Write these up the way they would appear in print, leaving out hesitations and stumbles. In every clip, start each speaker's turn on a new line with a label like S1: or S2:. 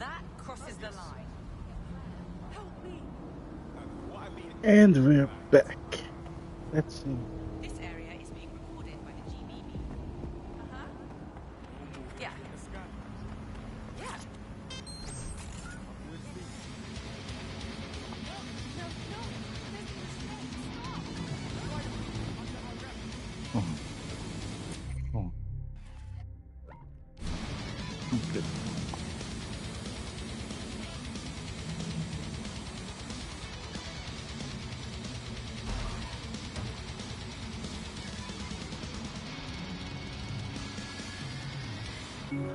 S1: That crosses the line. Help me.
S2: And we're back. Let's see.
S1: This area is being recorded by the GBB. Uh-huh. Yeah. Yeah.
S2: Oh, oh, okay.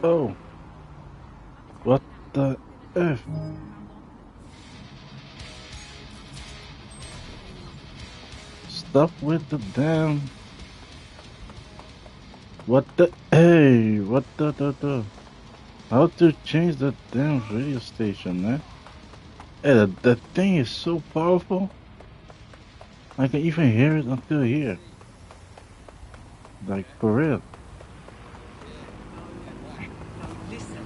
S2: Oh, what the F? Stop with the damn. What the? Hey, what the? How to change the damn radio station, man? Hey, that thing is so powerful. I can even hear it until here. Like, for real.
S1: No, listen.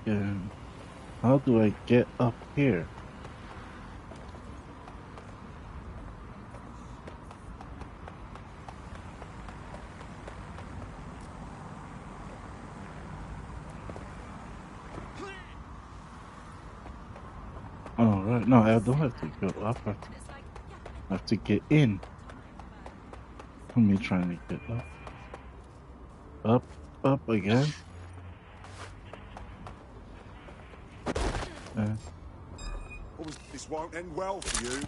S2: Okay. How do I get up here? Oh, right. No, I don't have to go up. I have to get in. Me trying to get up. Up again.
S3: This won't end well for you.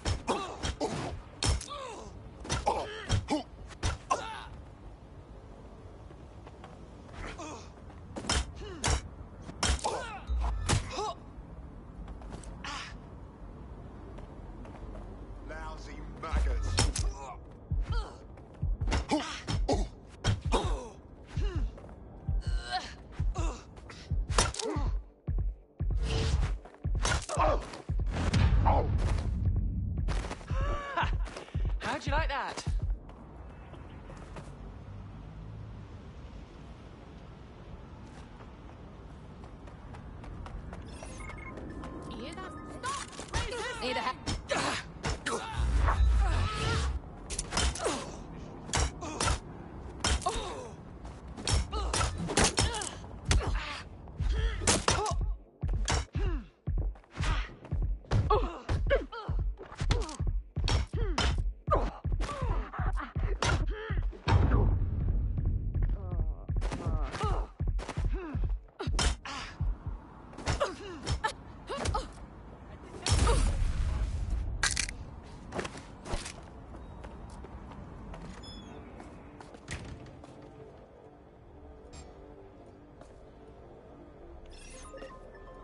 S3: Lousy maggots.
S1: How'd you like that?
S4: Need a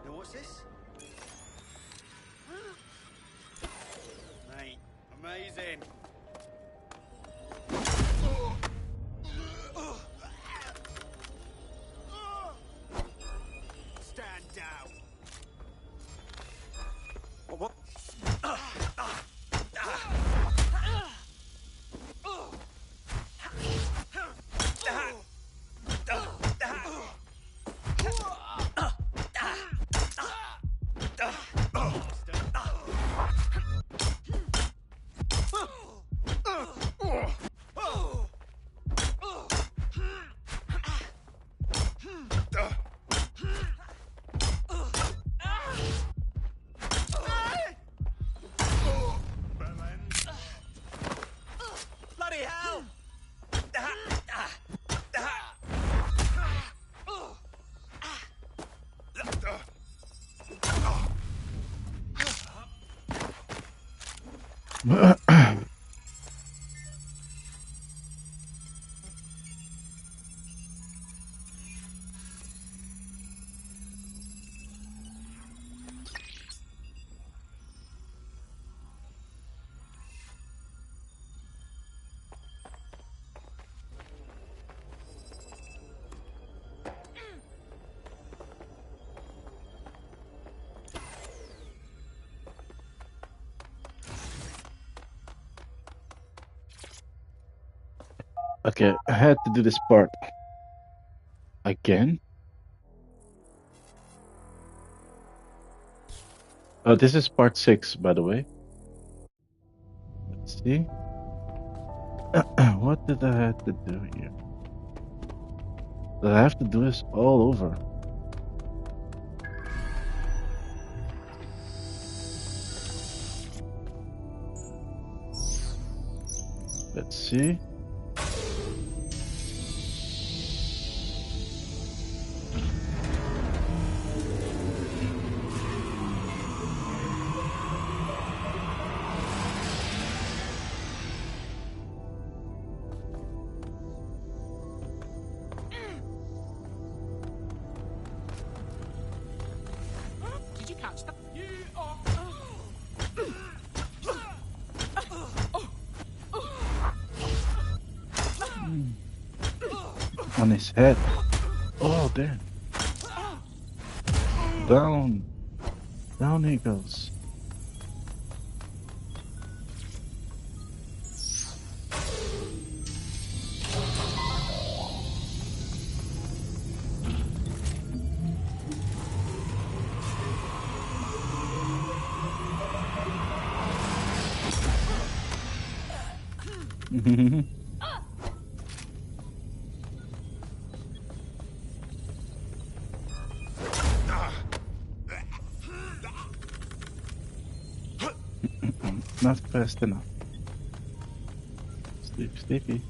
S3: Now what's this? Mate, amazing. Stand down. What? Bloody hell!
S2: Okay, I had to do this part again. Oh, this is part 6, by the way. Let's see. What did I have to do here? Did I have to do this all over? Let's see.
S1: Did you catch that?
S2: On his head. Oh, there. Down. Down he goes. Not fast enough. Sleep, sleepy.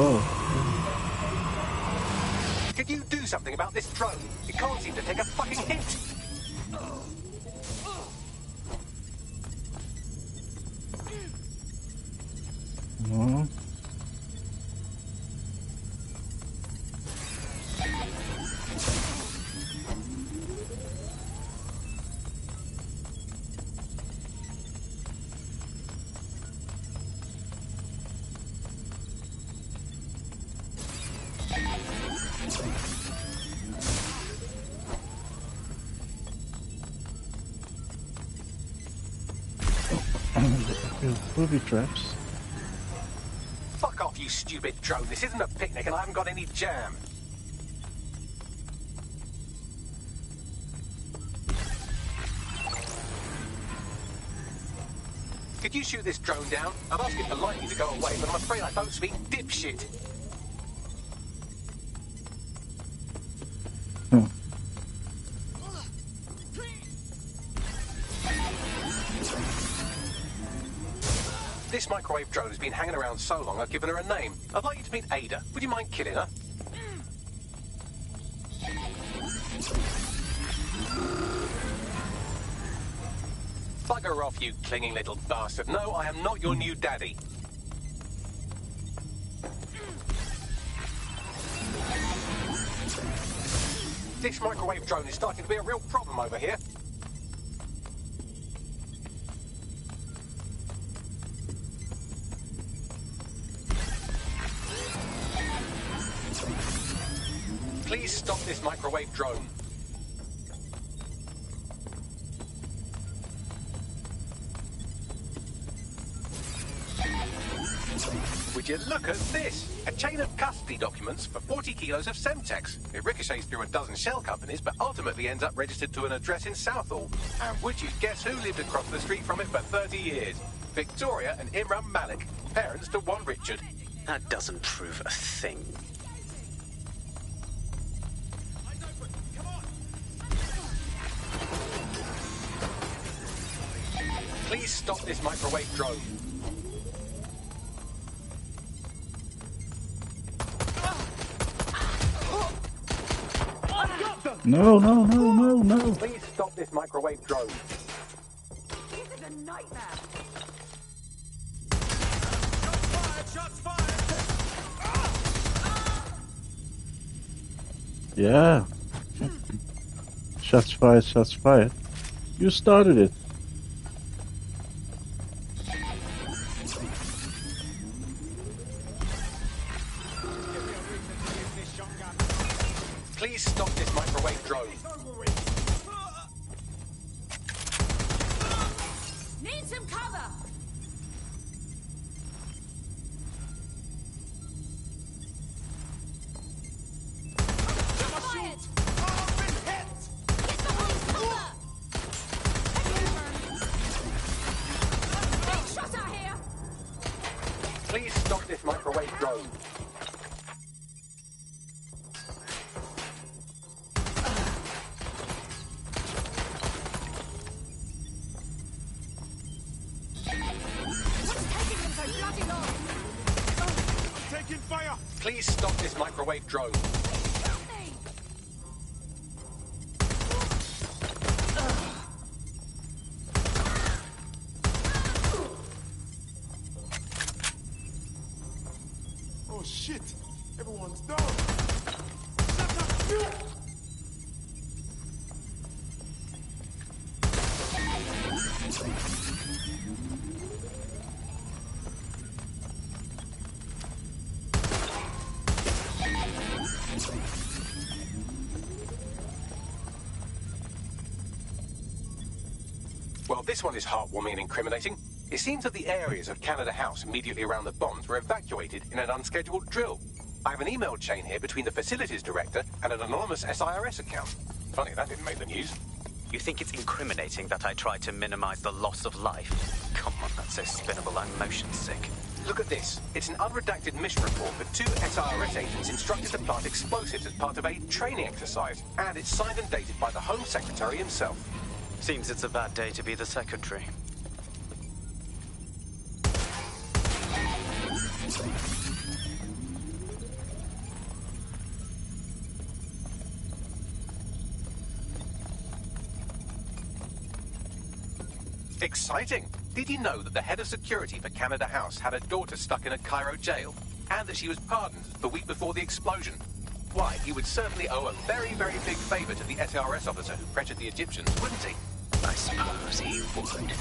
S2: Oh,
S5: Could you do something about this drone? It can't seem to take a fucking hit.
S2: no. Booby traps.
S5: Fuck off, you stupid drone. This isn't a picnic and I haven't got any jam. Could you shoot this drone down? I've asked it politely to go away, but I'm afraid I don't speak dipshit.
S2: Huh.
S5: This microwave drone has been hanging around so long I've given her a name. I'd like you to meet Ada. Would you mind killing her? Bugger off, you clinging little bastard. No, I am not your new daddy. This microwave drone is starting to be a real problem over here. Please stop this microwave drone. Would you look at this? A chain of custody documents for 40 kilos of Semtex. It ricochets through a dozen shell companies, but ultimately ends up registered to an address in Southall. And would you guess who lived across the street from it for 30 years? Victoria and Imran Malik, parents to one Richard.
S6: That doesn't prove a thing.
S5: Please stop this microwave drone.
S2: No, no, no, no, no.
S5: Please stop this microwave drone.
S1: This is a nightmare.
S3: Shots fired! Shots fired!
S2: Yeah. Shots fired, shots fired. You started it.
S5: Please stop this microwave drone.
S4: Need some cover. Quiet. Get behind cover. Big shot out here.
S5: Please stop this microwave drone.
S3: Taking fire!
S5: Please stop this microwave drone.
S3: Oh shit! Everyone's down! Shut up!
S5: Well, this one is heartwarming and incriminating. It seems that the areas of Canada House immediately around the bombs were evacuated in an unscheduled drill. I have an email chain here between the facilities director and an anonymous SIRS account. Funny, that didn't make the news.
S6: You think it's incriminating that I tried to minimize the loss of life? Come on, that's so spinnable, I'm motion sick.
S5: Look at this. It's an unredacted mission report that 2 SIRS agents instructed to plant explosives as part of a training exercise. And it's signed and dated by the Home Secretary himself.
S6: Seems it's a bad day to be the secretary.
S5: Exciting! Did you know that the head of security for Canada House had a daughter stuck in a Cairo jail? And that she was pardoned the week before the explosion? Why, he would certainly owe a very, very big favor to the SRS officer who pressured the Egyptians, wouldn't he?
S6: I suppose he would.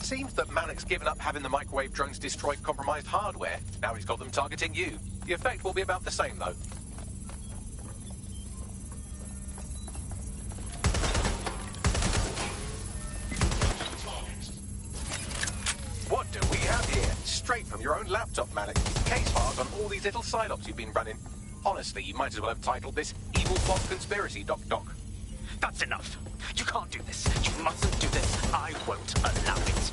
S5: Seems that Malik's given up having the microwave drones destroy compromised hardware. Now he's got them targeting you. The effect will be about the same, though. What do we have here? Straight from your own laptop, Malik. Case files on all these little psyops you've been running. Honestly, you might as well have titled this Evil Plot Conspiracy, Doc.
S6: That's enough. You can't do this. You mustn't do this. I won't allow it.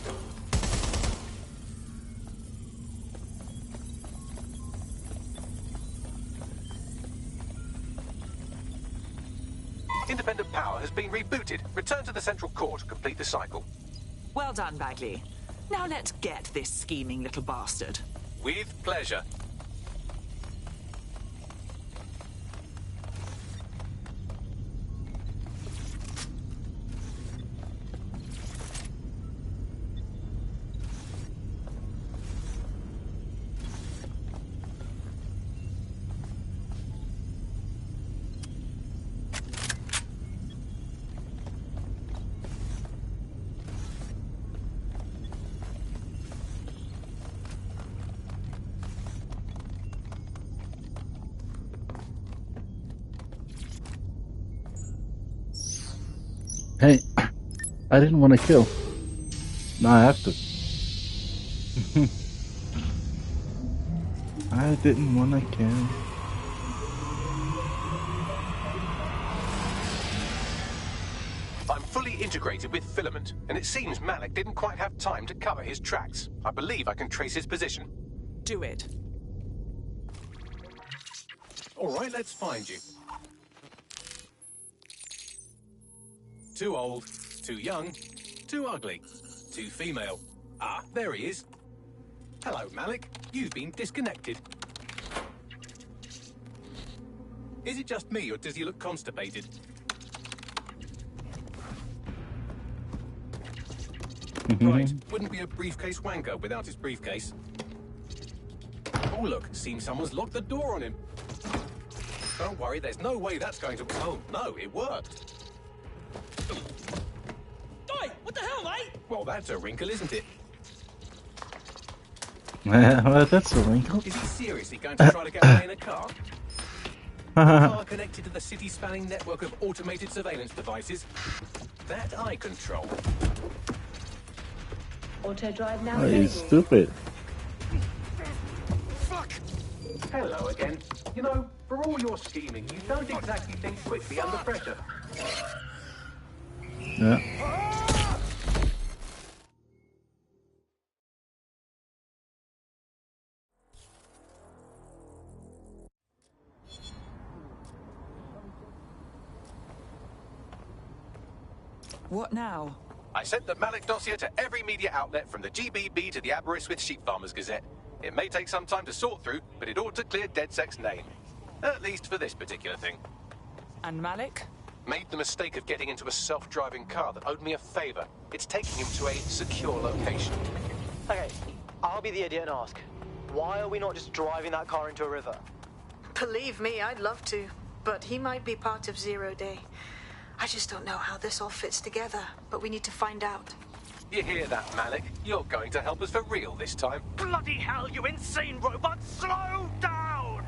S5: Independent power has been rebooted. Return to the central core to complete the cycle.
S1: Well done, Bagley. Now let's get this scheming little bastard.
S5: With pleasure.
S2: Hey, I didn't want to kill. Now I have to. I didn't want to kill.
S5: I'm fully integrated with Filament, and it seems Malik didn't quite have time to cover his tracks. I believe I can trace his position.
S1: Do it.
S5: All right, let's find you. Too old, too young, too ugly, too female. Ah, there he is. Hello, Malik. You've been disconnected. Is it just me, or does he look constipated? Right, wouldn't be a briefcase wanker without his briefcase. Oh, look, seems someone's locked the door on him. Don't worry, there's no way that's going to... Oh, no, it worked.
S7: Oi, what the hell, mate?
S5: Well, that's a wrinkle, isn't it?
S2: Well, that's a wrinkle.
S5: Is he seriously going to try to get away in a car? A car connected to the city-spanning network of automated surveillance devices that I control.
S8: Auto drive now.
S2: Oh, he's stupid.
S5: Fuck! Hello again. You know, for all your scheming, you don't exactly think quickly under pressure.
S2: Yeah.
S1: What now?
S5: I sent the Malik dossier to every media outlet from the GBB to the Aberystwyth Sheep Farmers Gazette. It may take some time to sort through, but it ought to clear DedSec's name. At least for this particular thing.
S1: And Malik?
S5: Made the mistake of getting into a self-driving car that owed me a favor. It's taking him to a secure location.
S9: Okay, I'll be the idiot and ask, why are we not just driving that car into a river?
S10: Believe me, I'd love to, but he might be part of Zero Day. I just don't know how this all fits together, but we need to find out.
S5: You hear that, Malik? You're going to help us for real this time.
S7: Bloody hell, you insane robot! Slow down!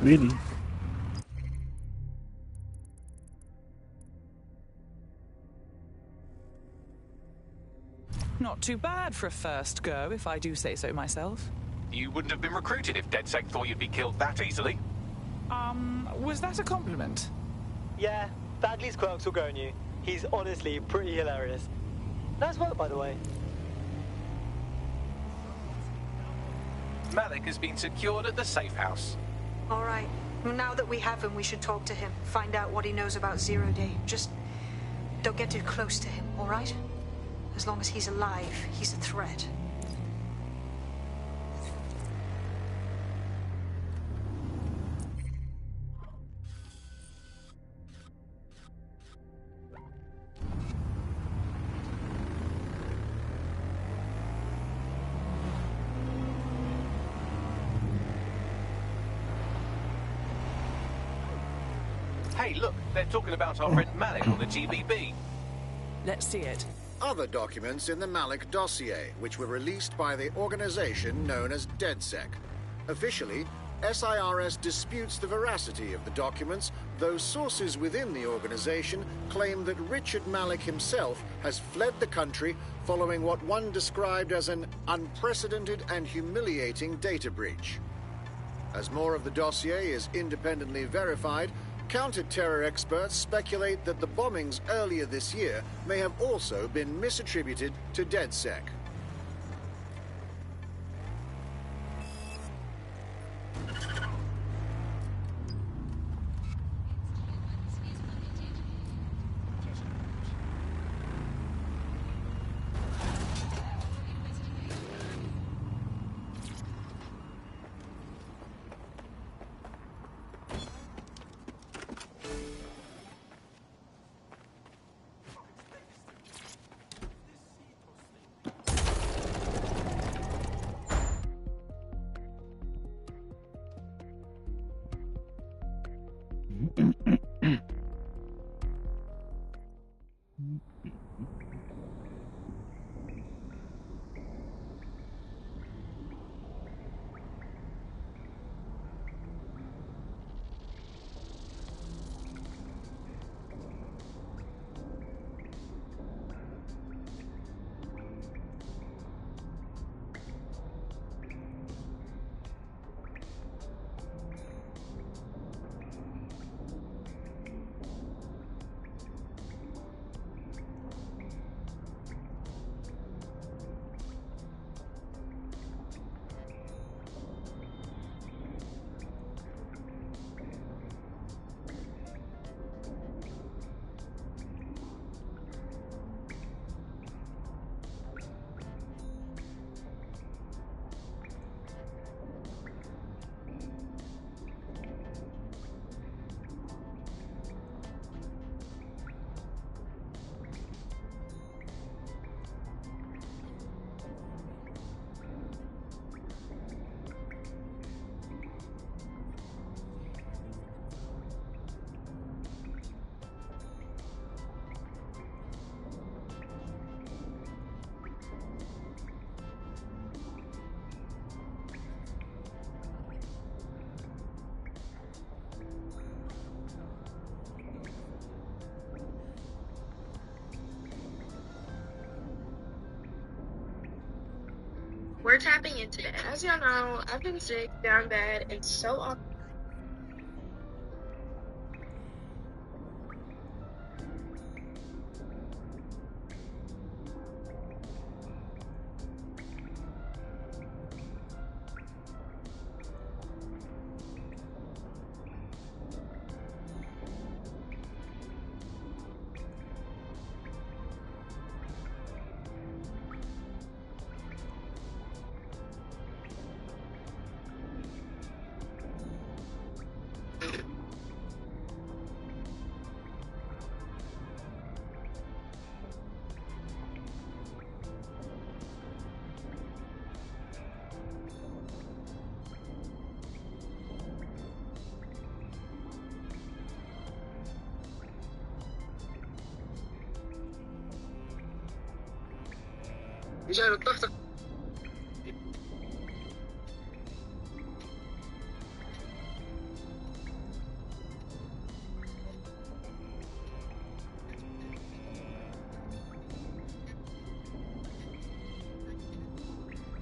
S2: Really?
S1: Not too bad for a first go, if I do say so myself.
S5: You wouldn't have been recruited if DedSec thought you'd be killed that easily.
S1: Was that a compliment?
S9: Yeah, Bagley's quirks will go on you. He's honestly pretty hilarious. Nice work, by the way.
S5: Malik has been secured at the safe house.
S10: All right. Well, now that we have him, we should talk to him. Find out what he knows about Zero Day. Just don't get too close to him, all right? As long as he's alive, he's a threat.
S5: Hey, look, they're talking about our friend Malik on the GBB.
S1: Let's see it.
S11: Other documents in the Malik dossier, which were released by the organization known as DedSec. Officially, SIRS disputes the veracity of the documents, though sources within the organization claim that Richard Malik himself has fled the country following what one described as an unprecedented and humiliating data breach. As more of the dossier is independently verified, counter-terror experts speculate that the bombings earlier this year may have also been misattributed to DedSec.
S8: We're tapping into that. As y'all know, I've been sick, down bad, and so often.
S12: Die zijn er 80.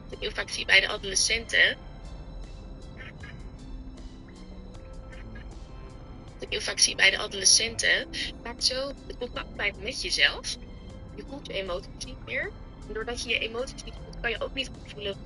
S8: De infectie bij de adolescenten. De infectie bij de adolescenten maakt zo het contact met jezelf. Je voelt je emoties niet meer. En doordat je je emoties niet voelt, kan je ook niet goed voelen.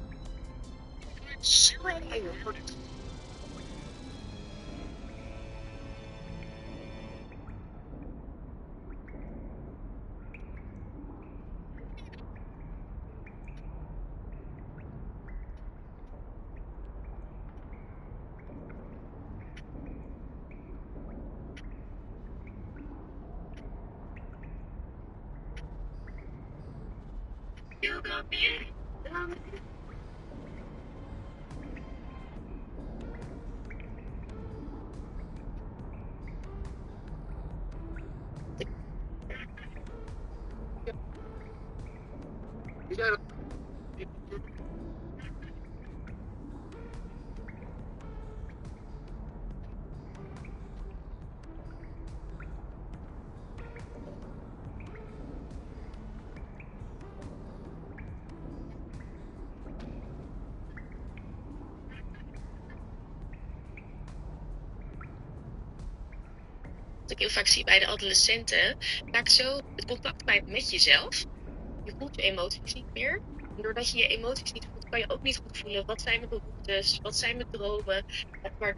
S8: You got me.
S12: Die zijn er.
S8: De infectie bij de adolescenten maakt zo het contact met jezelf. Je voelt je emoties niet meer. En doordat je je emoties niet voelt, kan je ook niet goed voelen. Wat zijn mijn behoeftes? Wat zijn mijn dromen? Maar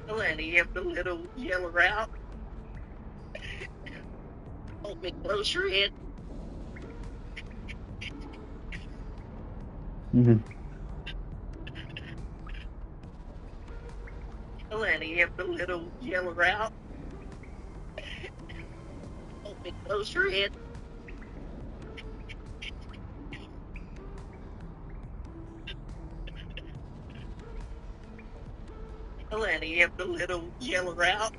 S7: Lenny, you have the little yellow route. Hold me close your head. Lenny, you have the little yellow route. Hold me close your head. Lenny, you have the little yellow route.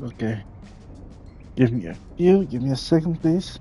S2: Okay. Give me a second, please.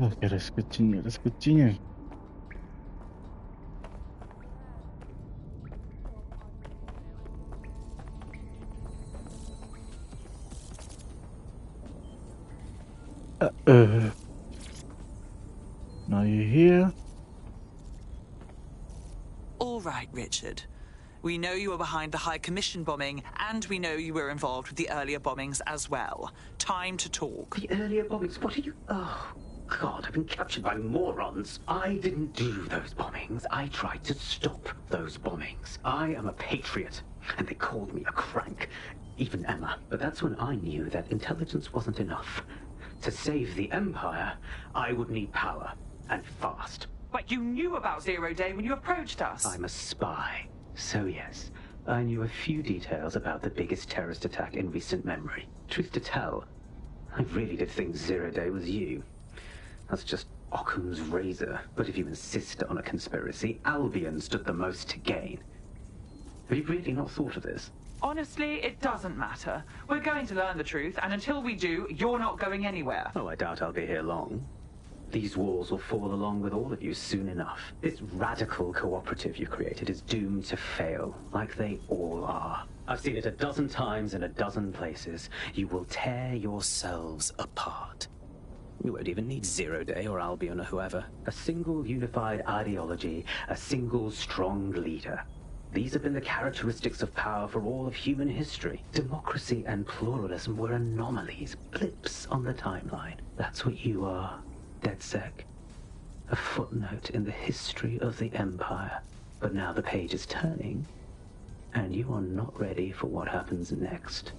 S2: Okay, let's continue. Let's continue. Now you're here.
S1: All right, Richard. We know you were behind the High Commission bombing, and we know you were involved with the earlier bombings as well. Time to talk.
S12: The earlier bombings? What are you... Oh, God, I've been captured by morons. I didn't do those bombings. I tried to stop those bombings. I am a patriot, and they called me a crank. Even Emma. But that's when I knew that intelligence wasn't enough. To save the Empire, I would need power, and fast.
S1: But you knew about Zero Day when you approached us.
S12: I'm a spy. So yes, I knew a few details about the biggest terrorist attack in recent memory. Truth to tell, I really did think Zero Day was you. That's just Occam's razor. But if you insist on a conspiracy, Albion stood the most to gain. Have you really not thought of this?
S1: Honestly, it doesn't matter. We're going to learn the truth, and until we do, you're not going anywhere.
S12: Oh, I doubt I'll be here long. These walls will fall along with all of you soon enough. This radical cooperative you created is doomed to fail, like they all are. I've seen it a dozen times in a dozen places. You will tear yourselves apart. You won't even need Zero Day or Albion or whoever. A single unified ideology, a single strong leader. These have been the characteristics of power for all of human history. Democracy and pluralism were anomalies, blips on the timeline. That's what you are. DedSec. A footnote in the history of the Empire. But now the page is turning, and you are not ready for what happens next.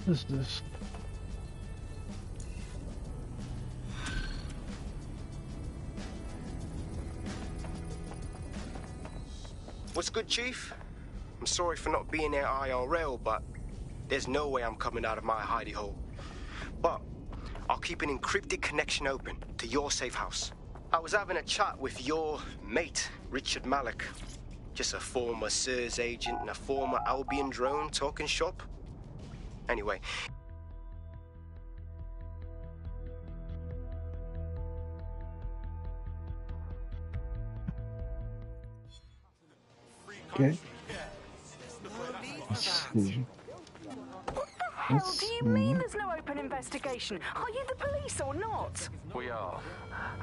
S2: What is this?
S13: What's good, Chief? I'm sorry for not being there IRL, but there's no way I'm coming out of my hidey hole. But I'll keep an encrypted connection open to your safe house. I was having a chat with your mate, Richard Malik. Just a former SIRS agent and a former Albion drone talking shop. Anyway.
S2: Okay. Let's see.
S14: Hell, do you mean there's no open investigation? Are you the police or not?
S5: We are.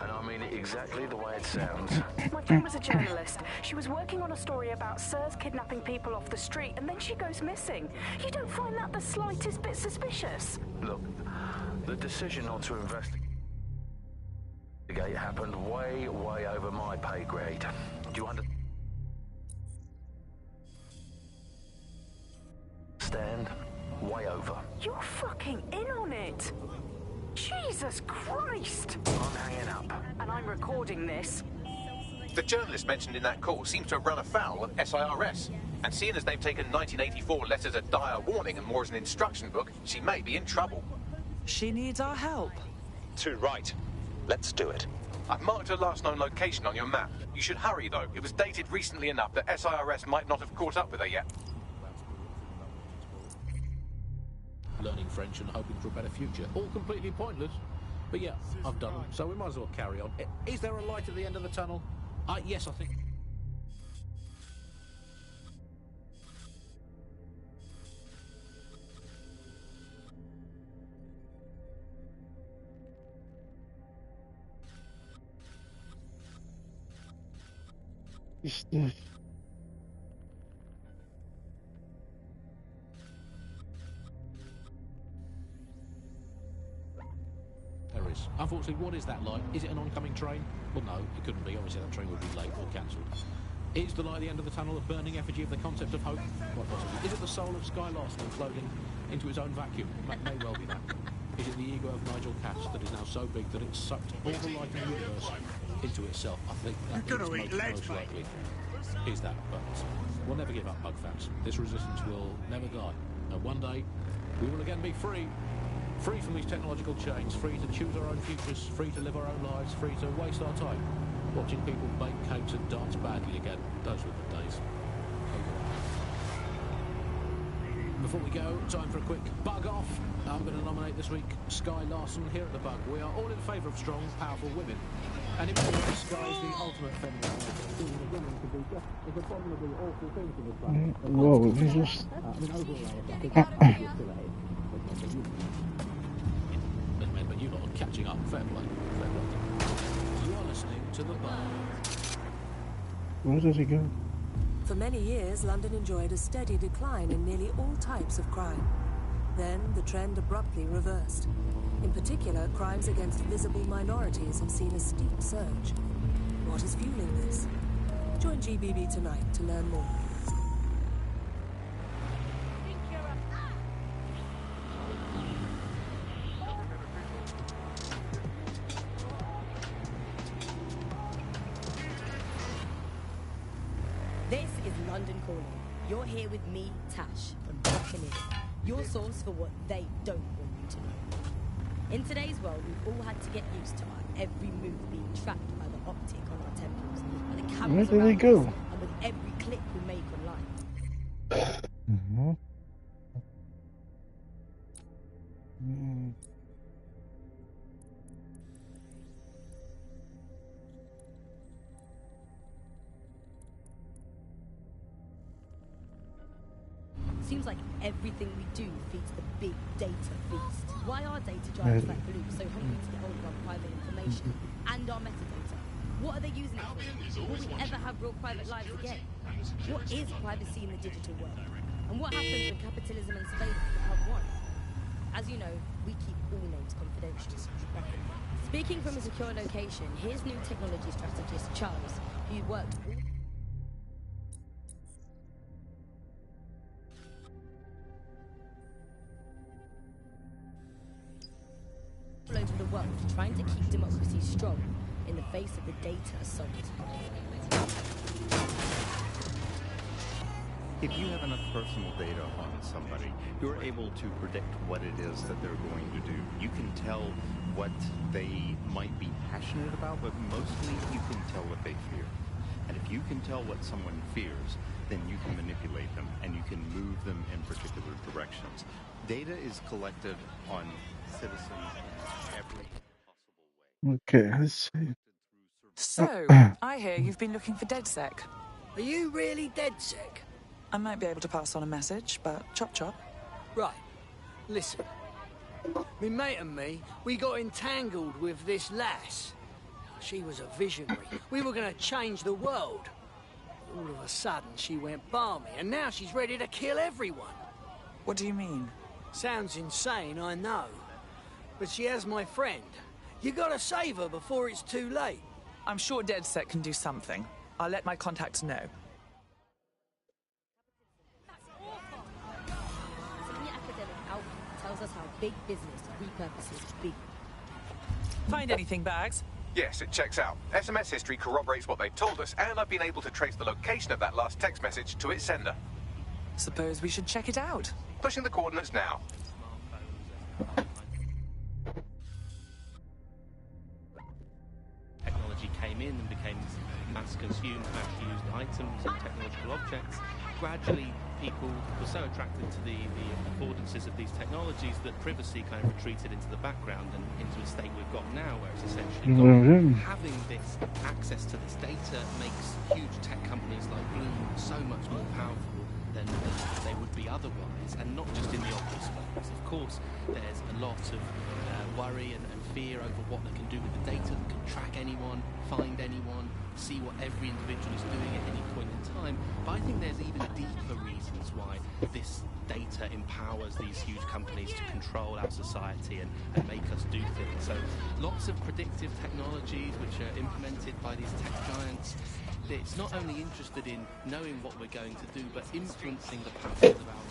S5: And I mean it exactly the way it sounds.
S14: My friend was a journalist. She was working on a story about SIRS kidnapping people off the street, and then she goes missing. You don't find that the slightest bit suspicious?
S5: Look, the decision not to investigate happened way over my pay grade. Do you understand? Way over.
S14: You're fucking in on it. Jesus Christ!
S5: I'm hanging up.
S14: And I'm recording this.
S5: The journalist mentioned in that call seems to have run afoul of SIRS. And seeing as they've taken 1984 letters of dire warning and more as an instruction book, she may be in trouble.
S1: She needs our help.
S5: Too right. Let's do it. I've marked her last known location on your map. You should hurry, though. It was dated recently enough that SIRS might not have caught up with her yet.
S15: Learning French and hoping for a better future. All completely pointless. But yeah, I've done them, so we might as well carry on. Is there a light at the end of the tunnel? Yes, I think.
S2: is this?
S15: There is. Unfortunately, what is that light? Is it an oncoming train? Well, no, it couldn't be. Obviously, that train would be late or cancelled. Is the light at the end of the tunnel a burning effigy of the concept of hope? Quite possibly. Is it the soul of Sky Larson floating into its own vacuum? May well be that. Is it the ego of Nigel Cass that is now so big that it's sucked all the light in the universe into itself? I think that is most likely. Is that, but we'll never give up, Bug fans. This resistance will never die. And one day, we will again be free. Free from these technological chains, free to choose our own futures, free to live our own lives, free to waste our time watching people bake cakes and dance badly again. Those were the days. Before we go, time for a quick bug off. I'm going to nominate this week Sky Larson here at the Bug. We are all in favour of strong, powerful women. And in many ways, Sky is the ultimate feminine icon. Being a woman can be just as abominably awful things in this planet.
S2: Whoa, this is...
S15: But you lot are catching up. Fair play. Fair play. You are listening to the Bug.
S2: Where does he go?
S16: For many years, London enjoyed a steady decline in nearly all types of crime. Then, the trend abruptly reversed. In particular, crimes against visible minorities have seen a steep surge. What is fueling this? Join GBB tonight to learn more.
S17: This is London Calling. You're here with me, Tash, from Buccaneers, your source for what they don't want you to know. In today's world, we've all had to get used to our every move being tracked by the optic on our temples, by the cameras
S2: Where did they
S17: around
S2: go?
S17: us, and with every click we make online. Seems like everything we do feeds the big data beast. Why are data giants like Blue so hungry to get hold of our private information and our metadata? What are they using it for? Will we ever have real private lives again? What is privacy in the digital world? And what happens when capitalism and surveillance become one? As you know, we keep all names confidential. Speaking from a secure location, here's new technology strategist Charles, who worked all over the world, trying to keep democracy strong in the face of the data assault.
S18: If you have enough personal data on somebody, you're able to predict what it is that they're going to do. You can tell what they might be passionate about, but mostly you can tell what they fear. And if you can tell what someone fears, then you can manipulate them and you can move them in particular directions. Data is collected on citizens in every possible way.
S2: Okay, let's see.
S1: So, I hear you've been looking for DedSec.
S19: Are you really DedSec?
S1: I might be able to pass on a message, but chop chop.
S19: Right. Listen. Me mate and me, we got entangled with this lass. She was a visionary. We were gonna change the world. All of a sudden, she went balmy, and now she's ready to kill everyone.
S1: What do you mean?
S19: Sounds insane, I know. But she has my friend. You gotta save her before it's too late.
S1: I'm sure DedSec can do something. I'll let my contacts know.
S17: Senior academic Alfie tells us how big business repurposes big.
S1: Find anything, Bags?
S5: Yes, it checks out. SMS history corroborates what they told us, and I've been able to trace the location of that last text message to its sender.
S1: Suppose we should check it out.
S5: Pushing the coordinates now.
S20: Technology came in and became mass-consumed, mass-used items and technological objects. Gradually, people were so attracted to the affordances of these technologies that privacy kind of retreated into the background and into a state we've got now, where it's essentially having this access to this data makes huge tech companies like Bloom so much more powerful than they would be otherwise, and not just in the obvious ways. Of course, there's a lot of worry and fear over what they can do with the data. They can track anyone, find anyone, see what every individual is doing at any point in time. But I think there's even deeper reasons why this data empowers these huge companies to control our society and make us do things. So lots of predictive technologies which are implemented by these tech giants. It's not only interested in knowing what we're going to do, but influencing the patterns of our lives.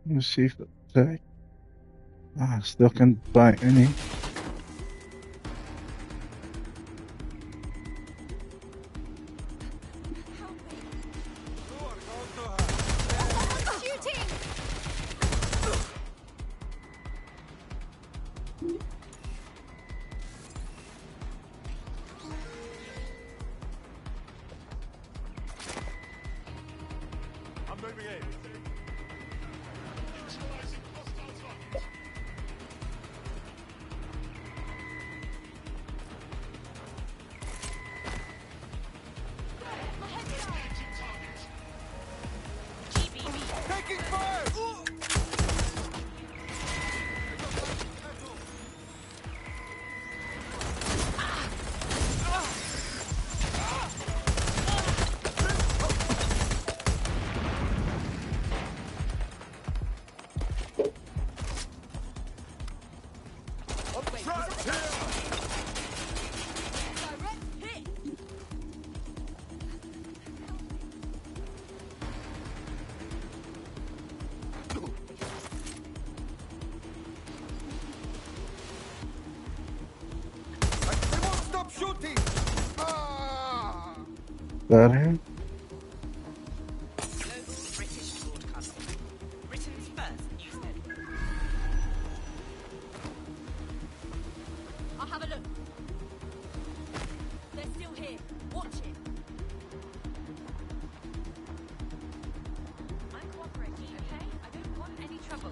S2: Let's see if attack. Still can't buy any. Got him.
S17: I'll have a look. They're still here. Watch it. I'm cooperating, okay? I don't want any trouble.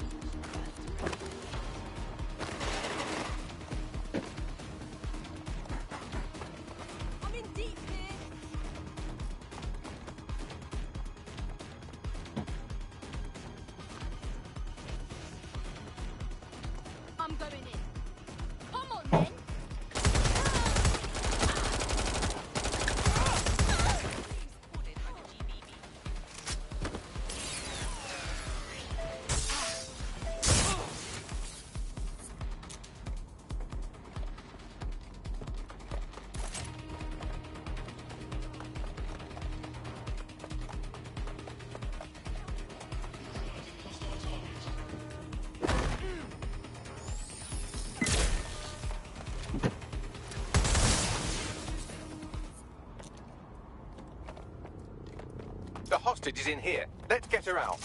S17: I'm in deep here. I'm going in. Come on, then.
S5: The hostage is in here. Let's get her out.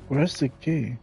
S2: Where's the key?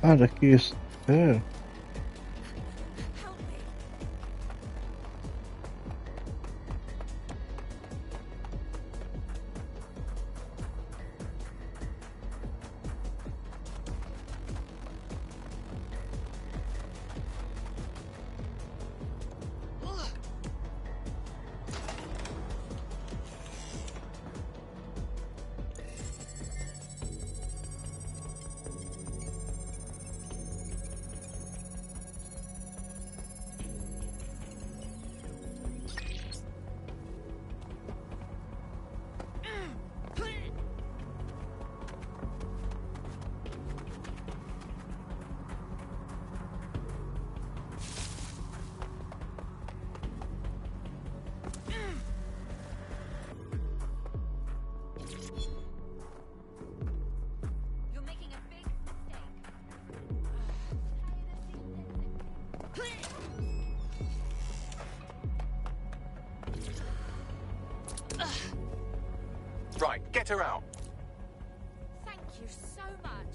S2: Ah, the key is there.
S5: Right, get her out.
S4: Thank you so much.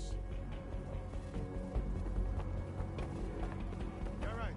S3: All right.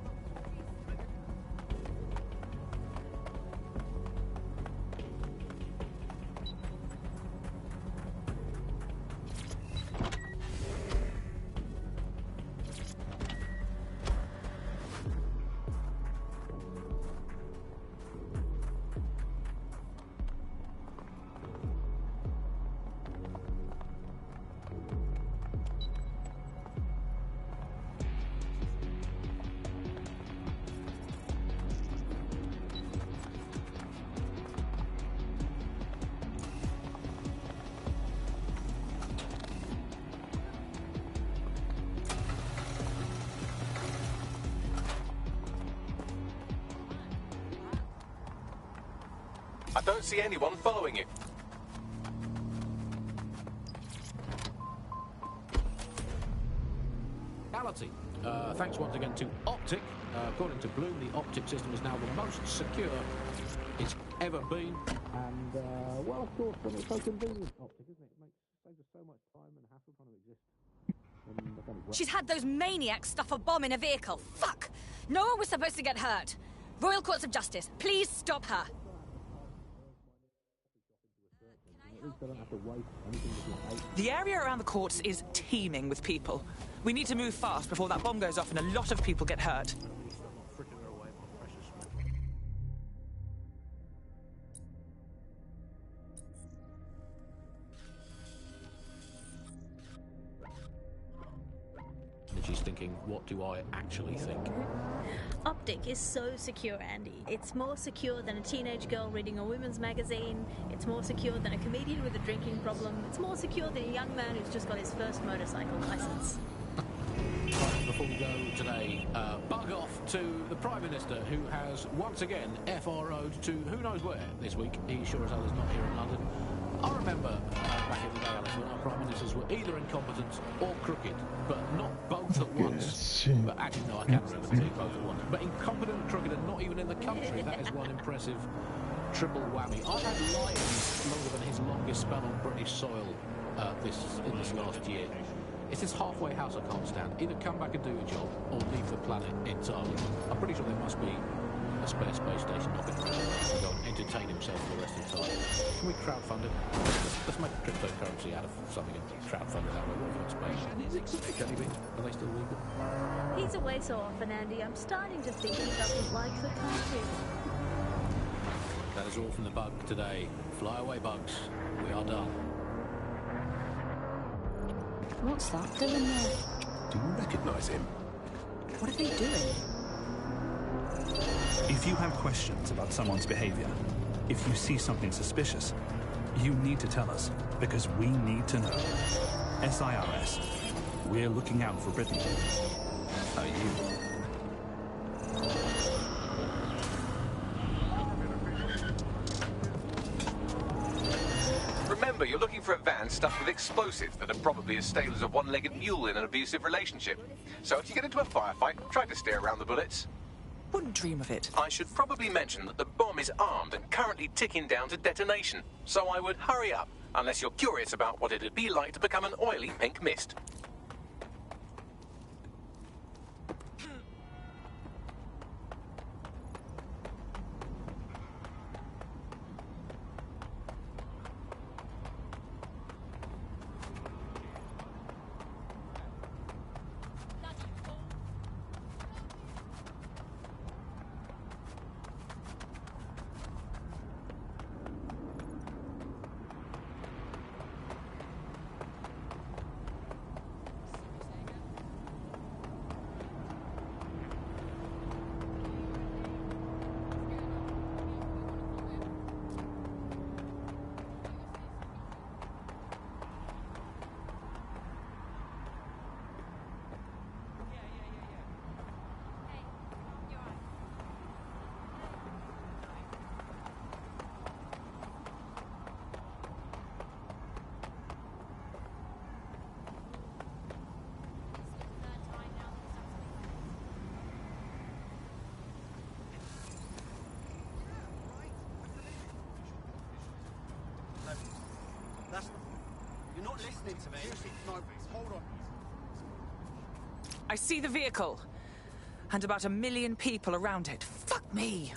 S5: I don't see anyone following you.
S15: Reality. Thanks once again to Optic. According to Bloom, the Optic system is now the most secure it's ever been. And, well, of course, when it's so convenient, Optic, isn't it? Saves us so much time and hassle trying to exist.
S17: She's had those maniacs stuff a bomb in a vehicle. Fuck! No one was supposed to get hurt. Royal Courts of Justice, please stop her.
S1: The area around the courts is teeming with people. We need to move fast before that bomb goes off and a lot of people get hurt.
S15: And she's thinking, what do I actually think?
S21: Optic is so secure, Andy. It's more secure than a teenage girl reading a women's magazine. It's more secure than a comedian with a drinking problem. It's more secure than a young man who's just got his first motorcycle license.
S15: Right, before we go today, bug off to the Prime Minister, who has once again FRO'd to who knows where this week. He sure as hell is not here in London. I remember back in the day, Alice, when our Prime Ministers were either incompetent or crooked, but not both at once. But actually, no, I can't remember seeing both at once. But incompetent and crooked and not even in the country, that is one impressive triple whammy. I've had Lyons longer than his longest spell on British soil in this last year. It's this halfway house I can't stand. Either come back and do your job, or leave the planet entirely. I'm pretty sure there must be a spare space station knocking around and go and entertain himself for the rest of the time. Can we crowdfund it? Let's make cryptocurrency out of something and crowdfund it that way. What have you got space? Jelly beans? Are they still legal?
S21: He's away so often, Andy. I'm starting to think he doesn't like the country.
S15: That is all from the bug today. Fly away, bugs. We are done.
S17: What's that doing there?
S5: Do you recognise him?
S17: What are they doing?
S6: If you have questions about someone's behavior, if you see something suspicious, you need to tell us, because we need to know. SIRS, we're looking out for Britain. Are you?
S5: Remember, you're looking for a van stuffed with explosives that are probably as stale as a one-legged mule in an abusive relationship. So if you get into a firefight, try to steer around the bullets.
S1: Wouldn't dream of it.
S5: I should probably mention that the bomb is armed and currently ticking down to detonation. So I would hurry up, unless you're curious about what it'd be like to become an oily pink mist.
S22: You're not listening to me. Seriously, no, hold on.
S1: I see the vehicle. And about 1 million people around it. Fuck me.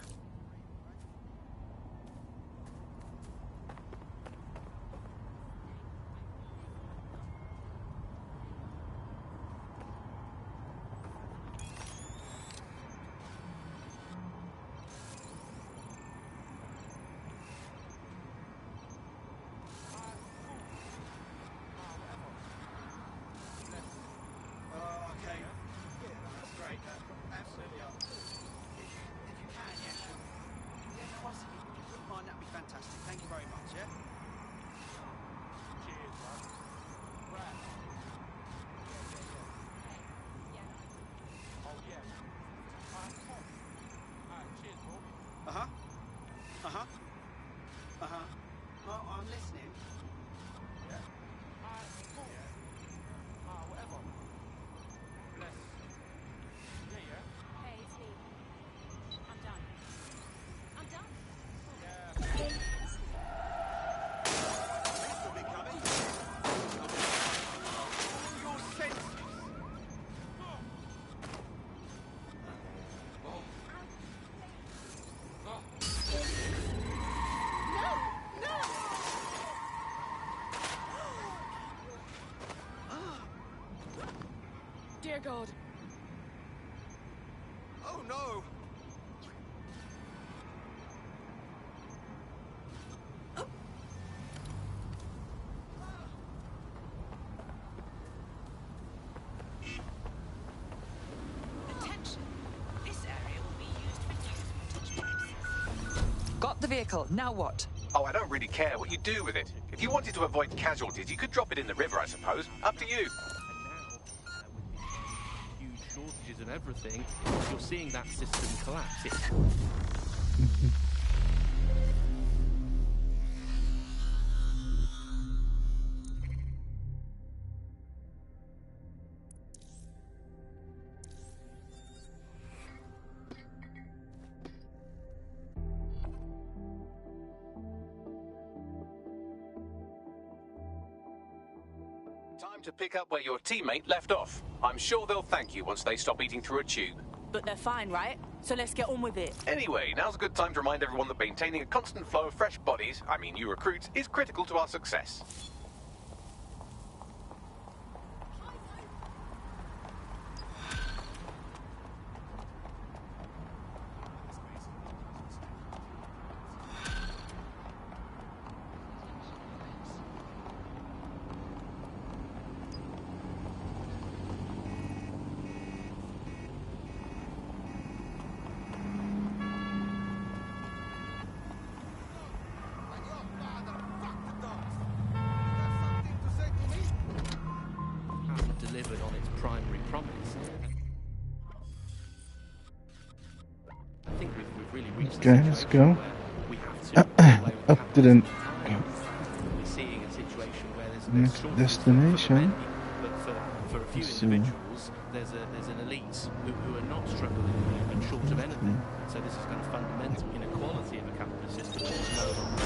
S22: I'm listening.
S4: Hey, it's me. I'm done. I'm done.
S22: Your senses.
S4: Dear God.
S22: Oh no!
S4: Attention. This area will be used for news footage purposes.
S1: Got the vehicle. Now what?
S5: Oh, I don't really care what you do with it. If you wanted to avoid casualties, you could drop it in the river, I suppose. Up to you.
S20: Huge shortages and everything, you're seeing that system collapse.
S5: Time to pick up where your teammate left off. I'm sure they'll thank you once they stop eating through a tube.
S9: But they're fine, right? So let's get on with it.
S5: Anyway, now's a good time to remind everyone that maintaining a constant flow of fresh bodies, I mean you recruits, is critical to our success.
S20: Delivered on its primary promise. I think we've really reached
S2: Okay, let's go.
S20: we have to
S2: Up to the
S20: we're seeing a situation where there's
S2: next destination.
S20: but for a few
S2: So-
S20: individuals there's an elite who are not struggling and short of anything. So this is kind of fundamental inequality of a capitalist system that is no longer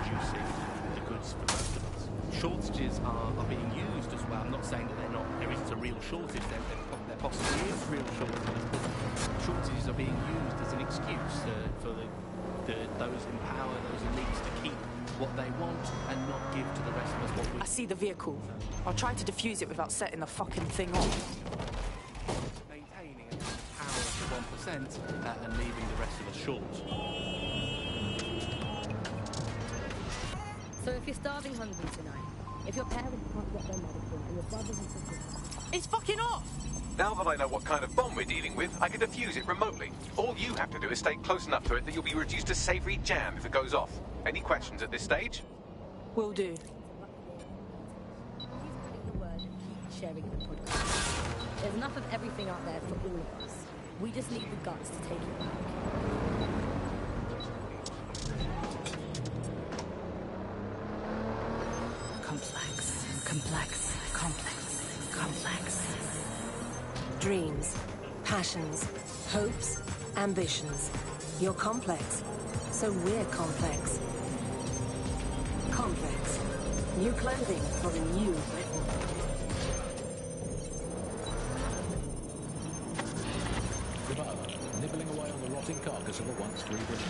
S20: producing the goods for most of us. Shortages are being used as well. I'm not saying that there isn't a real shortage. There possibly is real shortages, but shortages are being used as an excuse for those in power, those elites, to keep what they want and not give to the rest of us what we...
S9: I see the vehicle. I'll try to defuse it without setting the fucking thing off.
S20: Maintaining a power of the 1% and leaving the rest of us short.
S17: So if you're starving hungry tonight, if your parents can't get their medicine and your brothers and sisters...
S9: It's fucking off!
S5: Now that I know what kind of bomb we're dealing with, I can defuse it remotely. All you have to do is stay close enough to it that you'll be reduced to savoury jam if it goes off. Any questions at this stage?
S9: Will do.
S17: Keep spreading the word and keep sharing the podcast. There's enough of everything out there for all of us. We just need the guts to take it back.
S16: Complex. Dreams, passions, hopes, ambitions. You're complex, so we're complex. Complex. New clothing for the new Britain.
S15: Nibbling away on the rotting carcass of a once free Britain.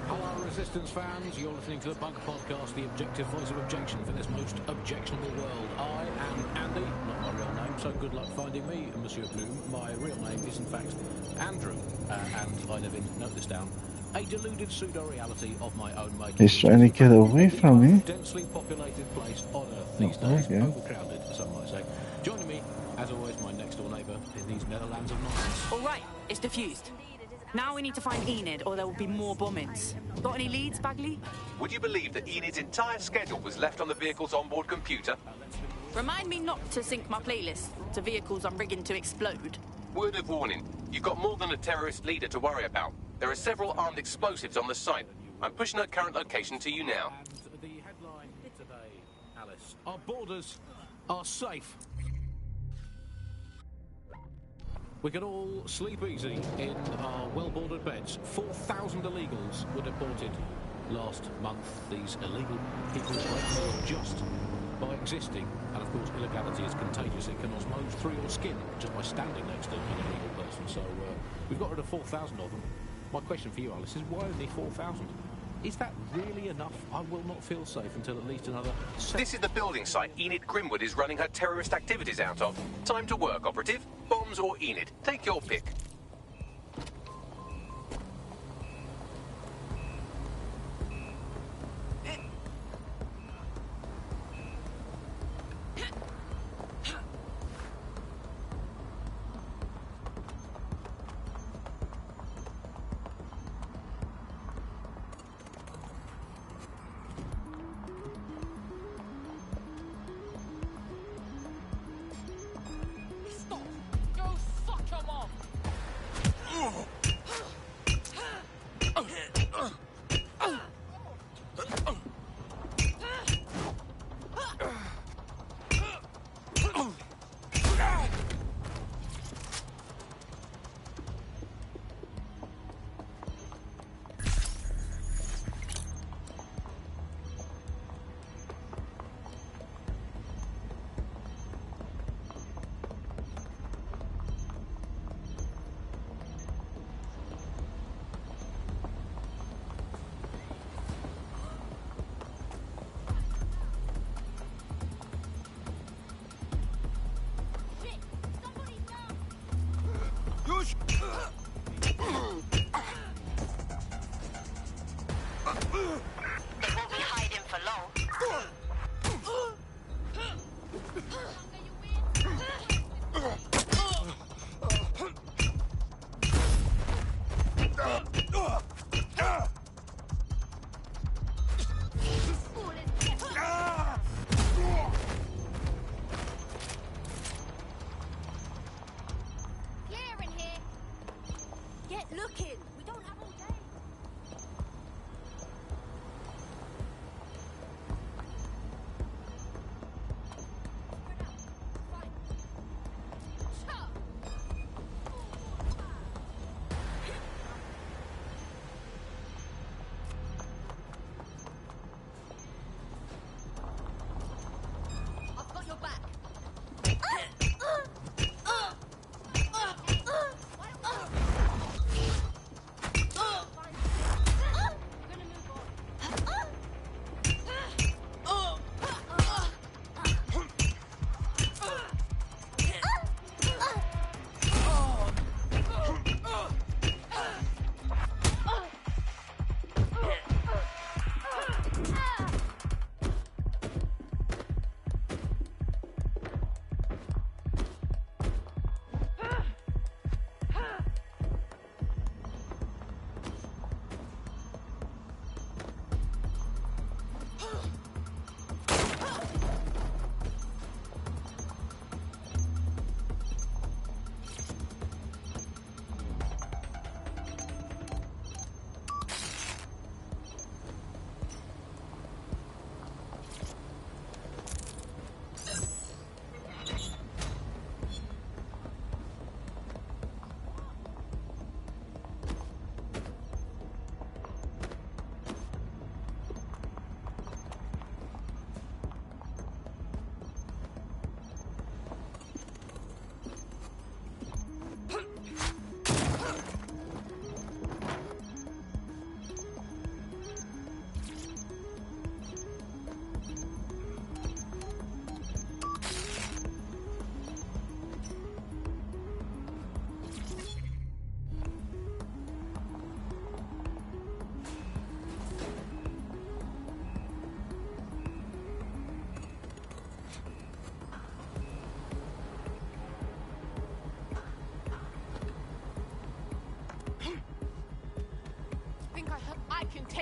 S15: Hello, Resistance fans. You're listening to the Bug Podcast, the objective voice of objection for this most objectionable world. I am Andy, not my real name, so good luck finding me, Monsieur Bloom. My real name is, in fact, Andrew, and I live in, note this down, a deluded pseudo-reality of my own making.
S2: He's trying to get away from me.
S15: Densely populated place on Earth these days, overcrowded, some might say. Joining me, as always, my next-door neighbour in these Netherlands of nonsense.
S9: All right, it's defused. Now we need to find Enid, or there will be more bombings. Got any leads, Bagley?
S5: Would you believe that Enid's entire schedule was left on the vehicle's onboard computer?
S9: Remind me not to sync my playlist to vehicles I'm rigging to explode.
S5: Word of warning, you've got more than a terrorist leader to worry about. There are several armed explosives on the site. I'm pushing her current location to you now.
S15: And the headline today, Alice, our borders are safe. We can all sleep easy in our well-bordered beds. 4,000 illegals were deported last month. These illegal people break the law just by existing. And of course, illegality is contagious. It can osmose through your skin just by standing next to an illegal person. So we've got rid of 4,000 of them. My question for you, Alice, is why only 4,000? Is that really enough? I will not feel safe until at least another...
S5: This is the building site Enid Grimwood is running her terrorist activities out of. Time to work, operative. Bombs or Enid. Take your pick.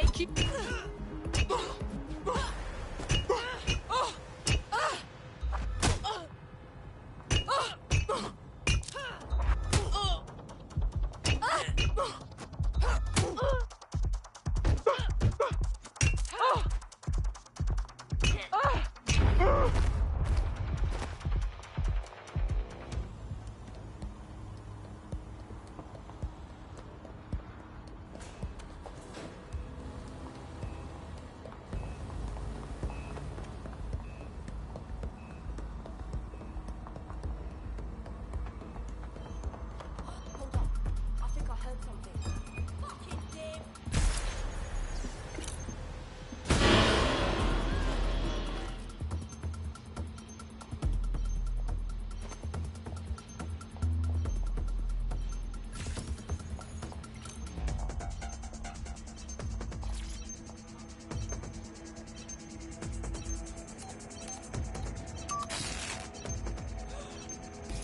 S17: take you.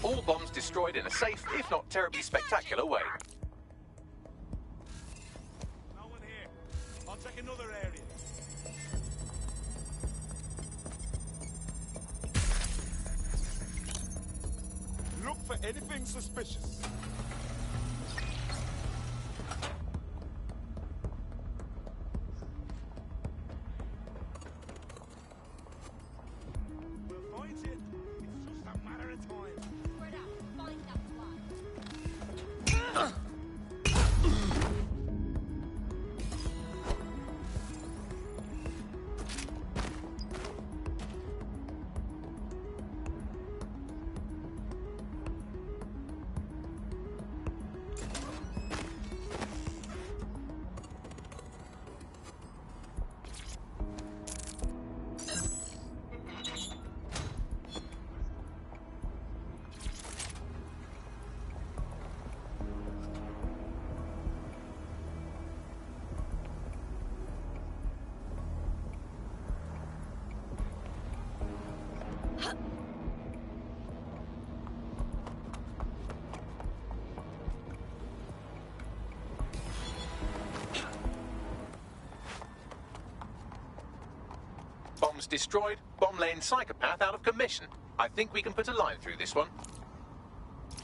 S5: All bombs destroyed in a safe, if not terribly spectacular way.
S3: No one here. I'll check another area. Look for anything suspicious. We'll find it. It's just a matter of time.
S5: Bombs destroyed, bomb-laying psychopath out of commission. I think we can put a line through this one.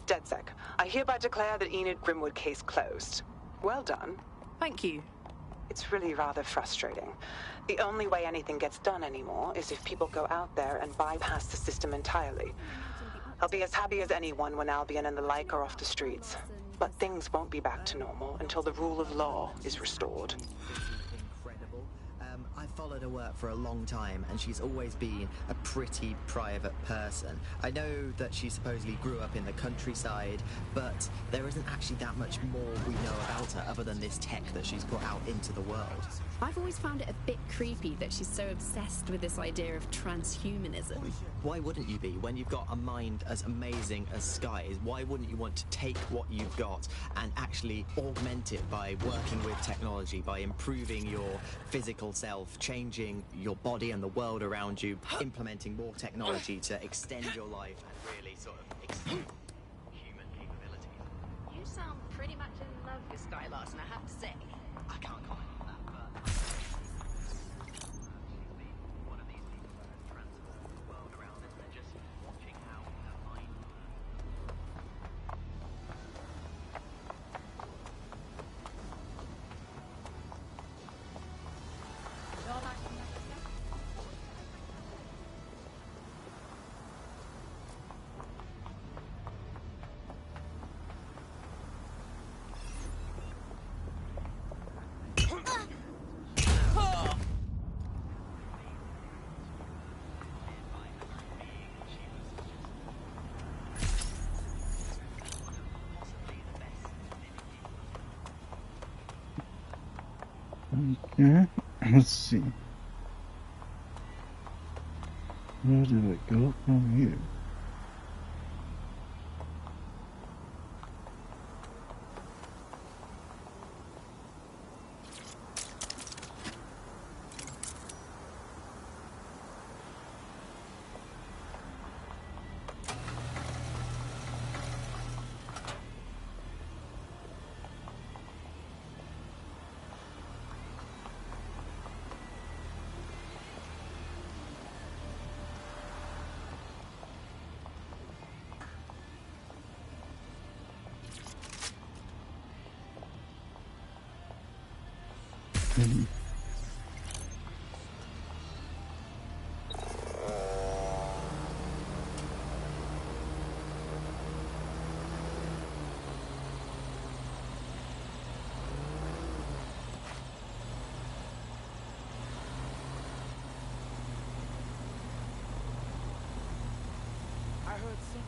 S1: DedSec, I hereby declare the Enid Grimwood case closed. Well done.
S9: Thank you.
S1: It's really rather frustrating. The only way anything gets done anymore is if people go out there and bypass the system entirely. I'll be as happy as anyone when Albion and the like are off the streets. But things won't be back to normal until the rule of law is restored.
S10: Incredible. I've followed her work for a long time, and she's always been a pretty private person. I know that she supposedly grew up in the countryside, but there isn't actually that much more we know about her other than this tech that she's put out into the world.
S11: I've always found it a bit creepy that she's so obsessed with this idea of transhumanism.
S10: Why wouldn't you be? When you've got a mind as amazing as Sky's, why wouldn't you want to take what you've got and actually augment it by working with technology, by improving your physical self, changing your body and the world around you, implementing more technology to extend your life and really sort of extend human capabilities?
S11: You sound pretty much in love with Sky Larson, I have to say.
S10: I can't comment on that, but one of these people that has transformed the world around us, and just watching how her mind
S2: Okay, let's see. Where did it go from here?
S19: I heard something.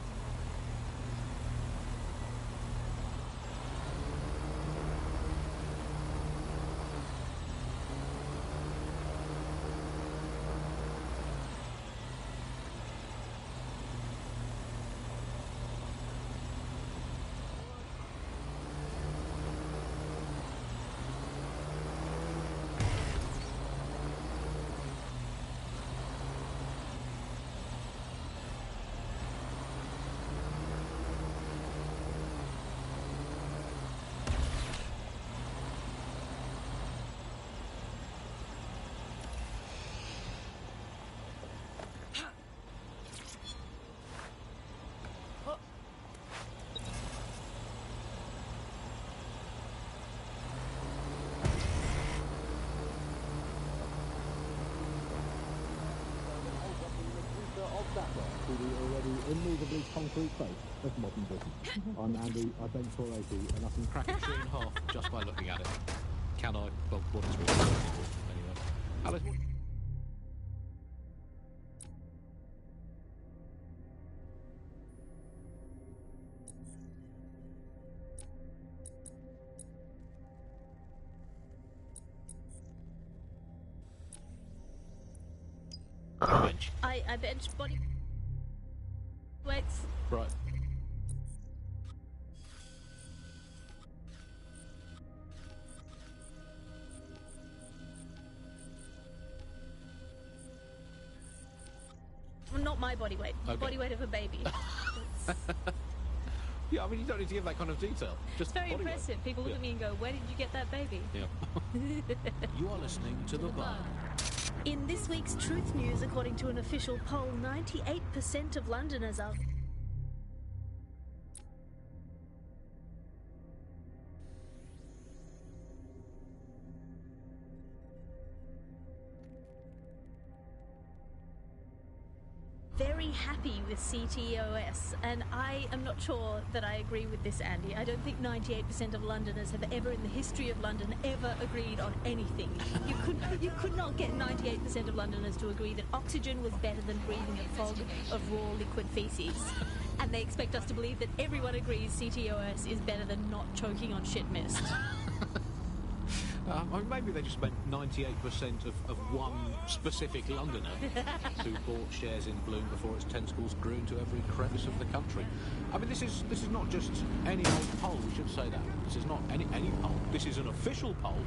S15: To the already immovably concrete face of modern Britain. I'm Andy, I bench 480, and I can crack a tree in half just by looking at it. Can I? Well, what is really anyway. Alice, bench.
S21: I bench body weights.
S15: Right.
S21: Well, not my body weight. The
S15: Okay.
S21: body weight of a baby.
S15: Yeah, I mean, you don't need to give that kind of detail. Just
S21: It's very
S15: body weight.
S21: impressive. People look at me and go, "Where did you get that baby?"
S15: Yeah. You are listening to The Bar.
S21: In this week's Truth News, according to an official poll, 98% of Londoners are... very happy with CTOS, and I am not sure that I agree with this, Andy. I don't think 98% of Londoners have ever in the history of London ever agreed on anything. You could not get 98% of Londoners to agree that oxygen was better than breathing a fog of raw liquid feces. And they expect us to believe that everyone agrees CTOS is better than not choking on shit mist.
S15: I mean, maybe they just meant 98% of one specific Londoner who bought shares in Bloom before its tentacles grew into every crevice of the country. I mean, this is not just any old poll, we should say that. This is not any poll. This is an official poll,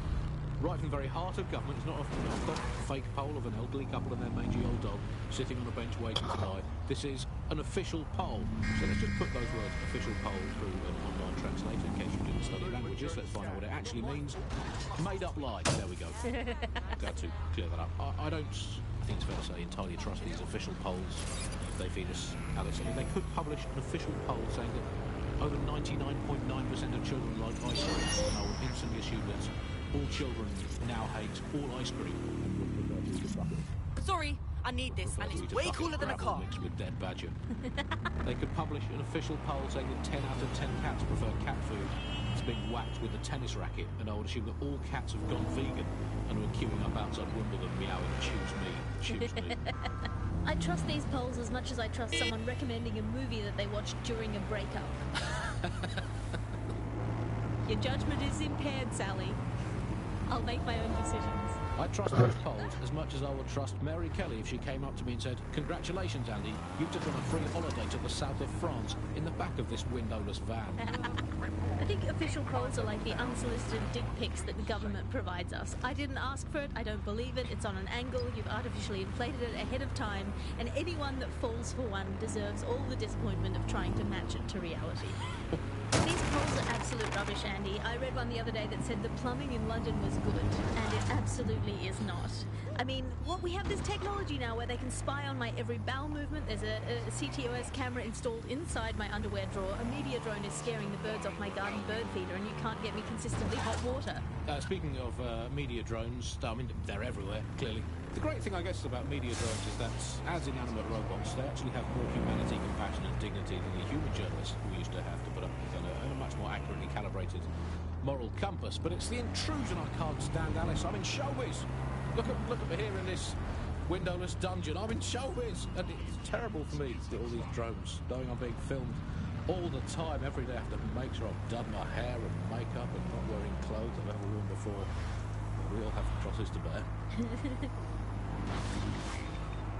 S15: right from the very heart of government. It's not a fake poll of an elderly couple and their mangy old dog sitting on a bench waiting to die. This is an official poll. So let's just put those words, official poll, through an online translator in case you didn't study languages. Let's find out what it actually means. Made up lie. There we go. Got to clear that up. I think it's fair to say entirely trust these official polls. They feed us Alice. I mean, they could publish an official poll saying that over 99.9% of children like ice cream, and I would instantly assume that all children now hate all ice cream.
S9: Sorry, I need this, and it's way cooler than a car.
S15: Mixed with dead badger. They could publish an official poll saying that 10 out of 10 cats prefer cat food to being whacked with a tennis racket, and I would assume that all cats have gone vegan and are queuing up outside Wimbledon meowing, choose me.
S21: I trust these polls as much as I trust someone recommending a movie that they watched during a breakup. Your judgment is impaired, Sally. I'll make my own decisions.
S15: I trust those polls as much as I would trust Mary Kelly if she came up to me and said, "Congratulations, Andy, you took on a free holiday to the south of France in the back of this windowless van."
S21: I think official polls are like the unsolicited dick pics that the government provides us. I didn't ask for it, I don't believe it, it's on an angle, you've artificially inflated it ahead of time, and anyone that falls for one deserves all the disappointment of trying to match it to reality. These polls are absolute rubbish, Andy. I read one the other day that said the plumbing in London was good, and it absolutely is not. I mean, we have this technology now where they can spy on my every bowel movement. There's a CTOS camera installed inside my underwear drawer. A media drone is scaring the birds off my garden bird feeder, and you can't get me consistently hot water.
S15: Speaking of media drones, I mean, they're everywhere, clearly. The great thing, I guess, about media drones is that, as inanimate robots, they actually have more humanity, compassion and dignity than the human journalists we used to have to put up with, and a much more accurately calibrated moral compass. But it's the intrusion I can't stand, Alice. I'm in showbiz. Look at me here in this windowless dungeon. I'm in showbiz, and it's terrible for me that all these drones knowing I'm being filmed all the time. Every day I have to make sure I've done my hair and makeup and not wearing clothes I've ever worn before. We all have crosses to bear.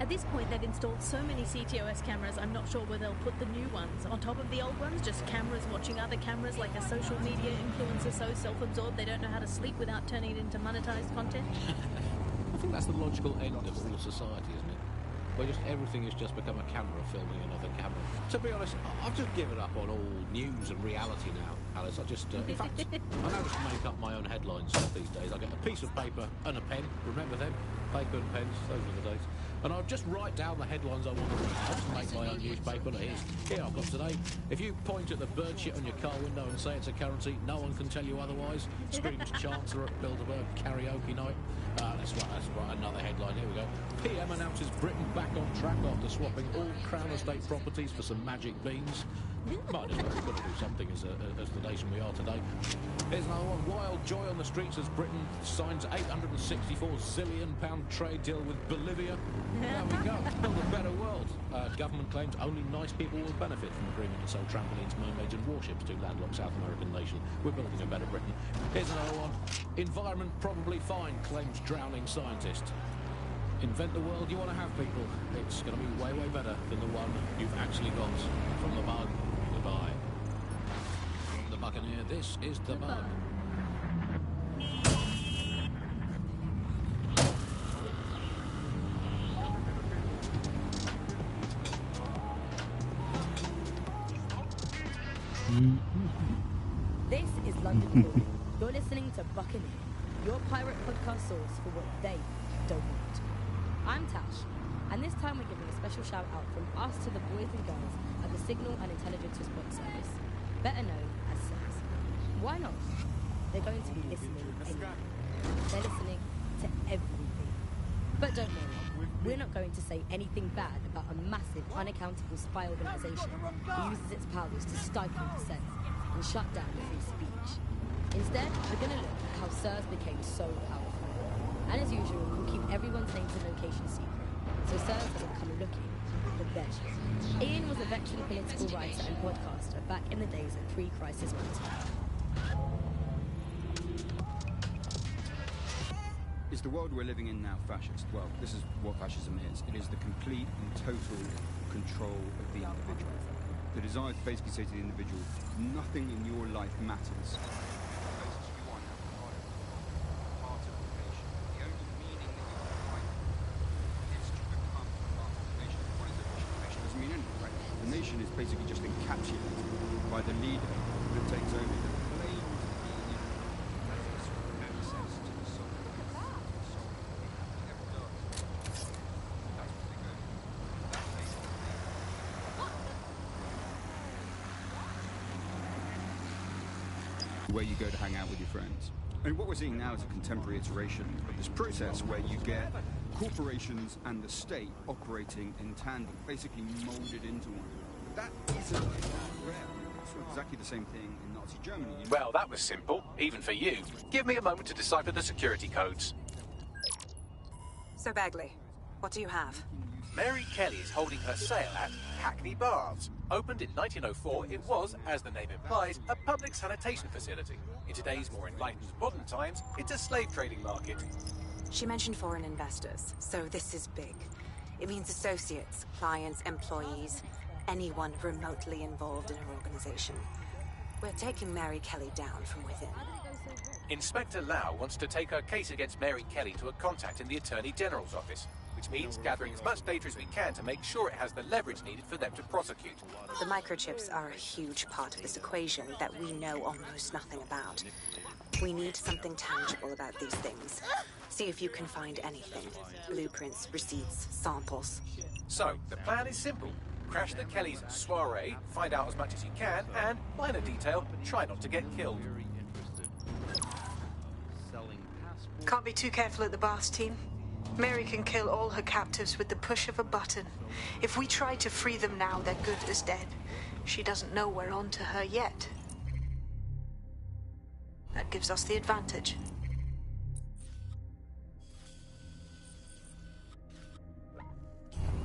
S21: At this point, they've installed so many CTOS cameras, I'm not sure where they'll put the new ones. On top of the old ones, just cameras watching other cameras, like a social media influencer so self-absorbed they don't know how to sleep without turning it into monetized content.
S15: I think that's the logical end of all of society, isn't it? Where just everything has just become a camera filming another camera. To be honest, I've just given up on all news and reality now, Alice. I just, in fact, I now just make up my own headlines these days. I get a piece of paper and a pen. Remember them? Paper and pens. Those were the days. And I'll just write down the headlines I want to read. I'll just make my own newspaper. Here I've got today. If you point at the bird shit on your car window and say it's a currency, no one can tell you otherwise. Screams Chancellor at Bilderberg karaoke night. That's right, another headline. Here we go. PM announces Britain back on track after swapping all Crown Estate properties for some magic beans. Might as well, we've got to do something as the nation we are today. Here's another one. Wild joy on the streets as Britain signs £864 zillion trade deal with Bolivia. There we go. Build a better world. Government claims only nice people will benefit from agreement to sell trampolines, mermaids and warships to landlocked South American nation. We're building a better Britain. Here's another one. Environment probably fine, claims drowning scientist. Invent the world you want to have, people. It's going to be way, way better than the one you've actually got. From the Bug, goodbye. From the Buccaneer, this is the Bug.
S17: This is London Calling. You're listening to Buccaneer, your pirate podcast source for what they don't want. I'm Tash, and this time we're giving a special shout out from us to the boys and girls at the Signal and Intelligence Response Service, better known as SIRS. Why not? They're going to be listening anyway. They're listening to everything. But don't worry, we're not going to say anything bad about a massive, unaccountable spy organisation who uses its powers to stifle dissent and shut down free speech. Instead, we're going to look at how SIRS became so powerful. And as usual, we'll keep everyone's names and location secret, so SIRS doesn't come looking for them. Ian was a veteran political writer and podcaster back in the days of pre-crisis Malta.
S7: Is the world we're living in now fascist? Well, this is what fascism is. It is the complete and total control of the individual. The desire to basically say to the individual, nothing in your life matters. The nation is basically just encapsulated by the leader that takes over the claim to be access to the sovereign. Where you go to hang out with your friends. And what we're seeing now is a contemporary iteration of this process where you get corporations and the state operating in tandem, basically molded into one. That isn't rare. It's exactly the same thing in Nazi Germany.
S5: Well, that was simple, even for you. Give me a moment to decipher the security codes.
S1: So, Bagley, what do you have?
S5: Mary Kelly is holding her sale at Hackney Baths. Opened in 1904, it was, as the name implies, a public sanitation facility. In today's more enlightened modern times, it's a slave trading market.
S1: She mentioned foreign investors, so this is big. It means associates, clients, employees, anyone remotely involved in her organization. We're taking Mary Kelly down from within.
S5: Inspector Lau wants to take her case against Mary Kelly to a contact in the Attorney General's office, which which means gathering as much data as we can to make sure it has the leverage needed for them to prosecute.
S8: The microchips are a huge part of this equation that we know almost nothing about. We need something tangible about these things. See if you can find anything. Blueprints, receipts, samples.
S5: So, the plan is simple. Crash the Kellys' soiree, find out as much as you can, and, minor detail, try not to get killed.
S12: Can't be too careful at the Baths team. Mary can kill all her captives with the push of a button. If we try to free them now, they're good as dead. She doesn't know we're on to her yet. That gives us the advantage.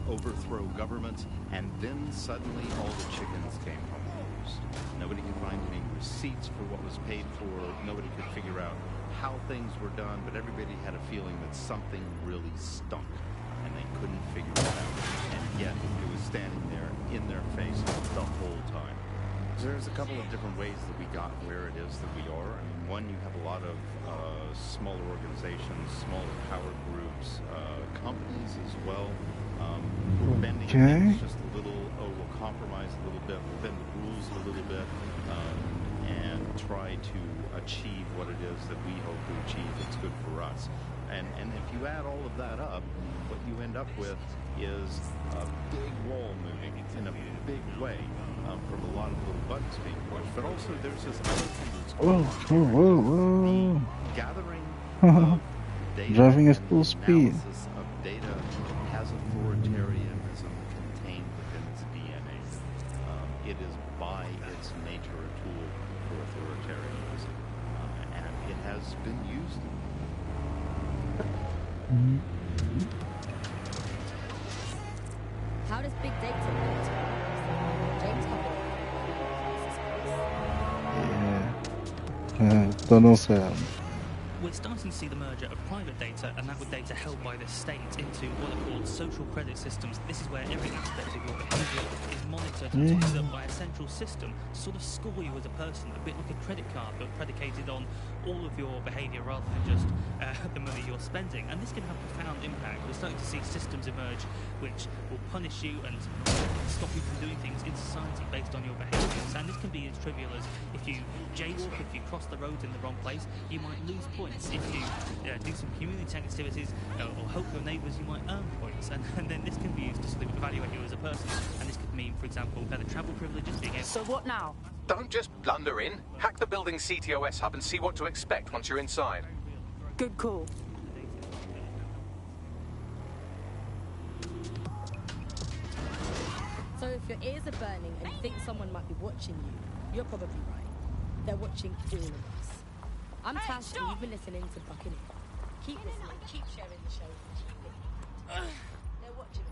S18: Overthrow governments, and then suddenly all the chickens came home to roost. Nobody could find any receipts for what was paid for. Nobody could figure out how things were done, but everybody had a feeling that something really stunk, and they couldn't figure it out. And yet, it was standing there in their face the whole time. There's a couple of different ways that we got where it is that we are. I mean, one, you have a lot of smaller organizations, smaller power groups, companies as well. We're bending things just a little, we'll compromise a little bit, we'll bend the rules a little bit, and try to achieve what it is that we hope to achieve that's good for us. And if you add all of that up, what you end up with is a big wall moving in a big way from a lot of little buttons being pushed. But also there's this other thing that's
S2: Whoa.
S18: gathering of data.
S2: Driving at full speed.
S18: Analysis of data has authoritarianism contained within its DNA. It is by its nature a tool for authoritarianism, and it has been used.
S17: How does big data relate to James
S2: Yeah. Don't know, Sam.
S23: We're starting to see the merger of private data and that with data held by the state into what are called social credit systems. This is where every aspect of your behaviour is monitored and topped up by a central system to sort of score you as a person, a bit like a credit card, but predicated on all of your behaviour rather than just the money you're spending. And this can have profound impact. We're starting to see systems emerge which will punish you and stop you from doing things in society based on your behaviours. And this can be as trivial as if you jaywalk, if you cross the road in the wrong place, you might lose points. If you do some community activities or help your neighbours, you might earn points. And then this can be used to sort of evaluate you as a person. And this could mean, for example, better travel privileges, being able...
S9: So what now?
S5: Don't just blunder in. Hack the building's CTOS hub and see what to expect once you're inside.
S9: Good call.
S17: So if your ears are burning and you think someone might be watching you, you're probably right. They're watching all of us. I'm Tash, and you've been listening to Buccaneer. Keep listening, keep sharing the show, and keep listening. They're watching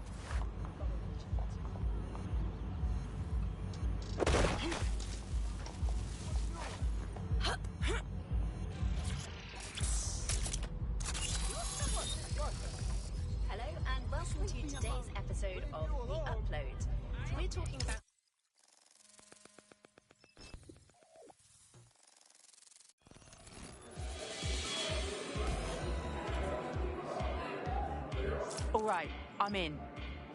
S24: Hello, and welcome to today's episode of The Upload. We're talking about...
S9: All right, I'm in.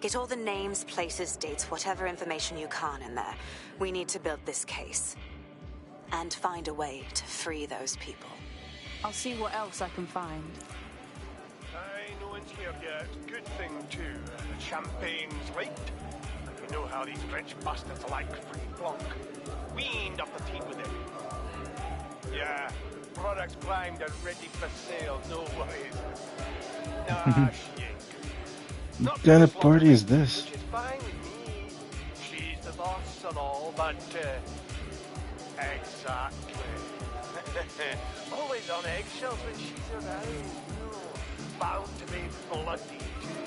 S8: Get all the names, places, dates, whatever information you can in there. We need to build this case. And find a way to free those people.
S9: I'll see what else I can find.
S25: Aye, no one's here yet. Good thing, too. The champagne's late. And you know how these rich bastards like free blanc. We ain't up the team with it. Yeah, products primed and ready for sale, no worries. Nah, shit.
S2: What kind of party is this?
S25: Which is fine with me. She's the boss and all, but, exactly. Always on eggshells when she's around. No, bound to be bloody too.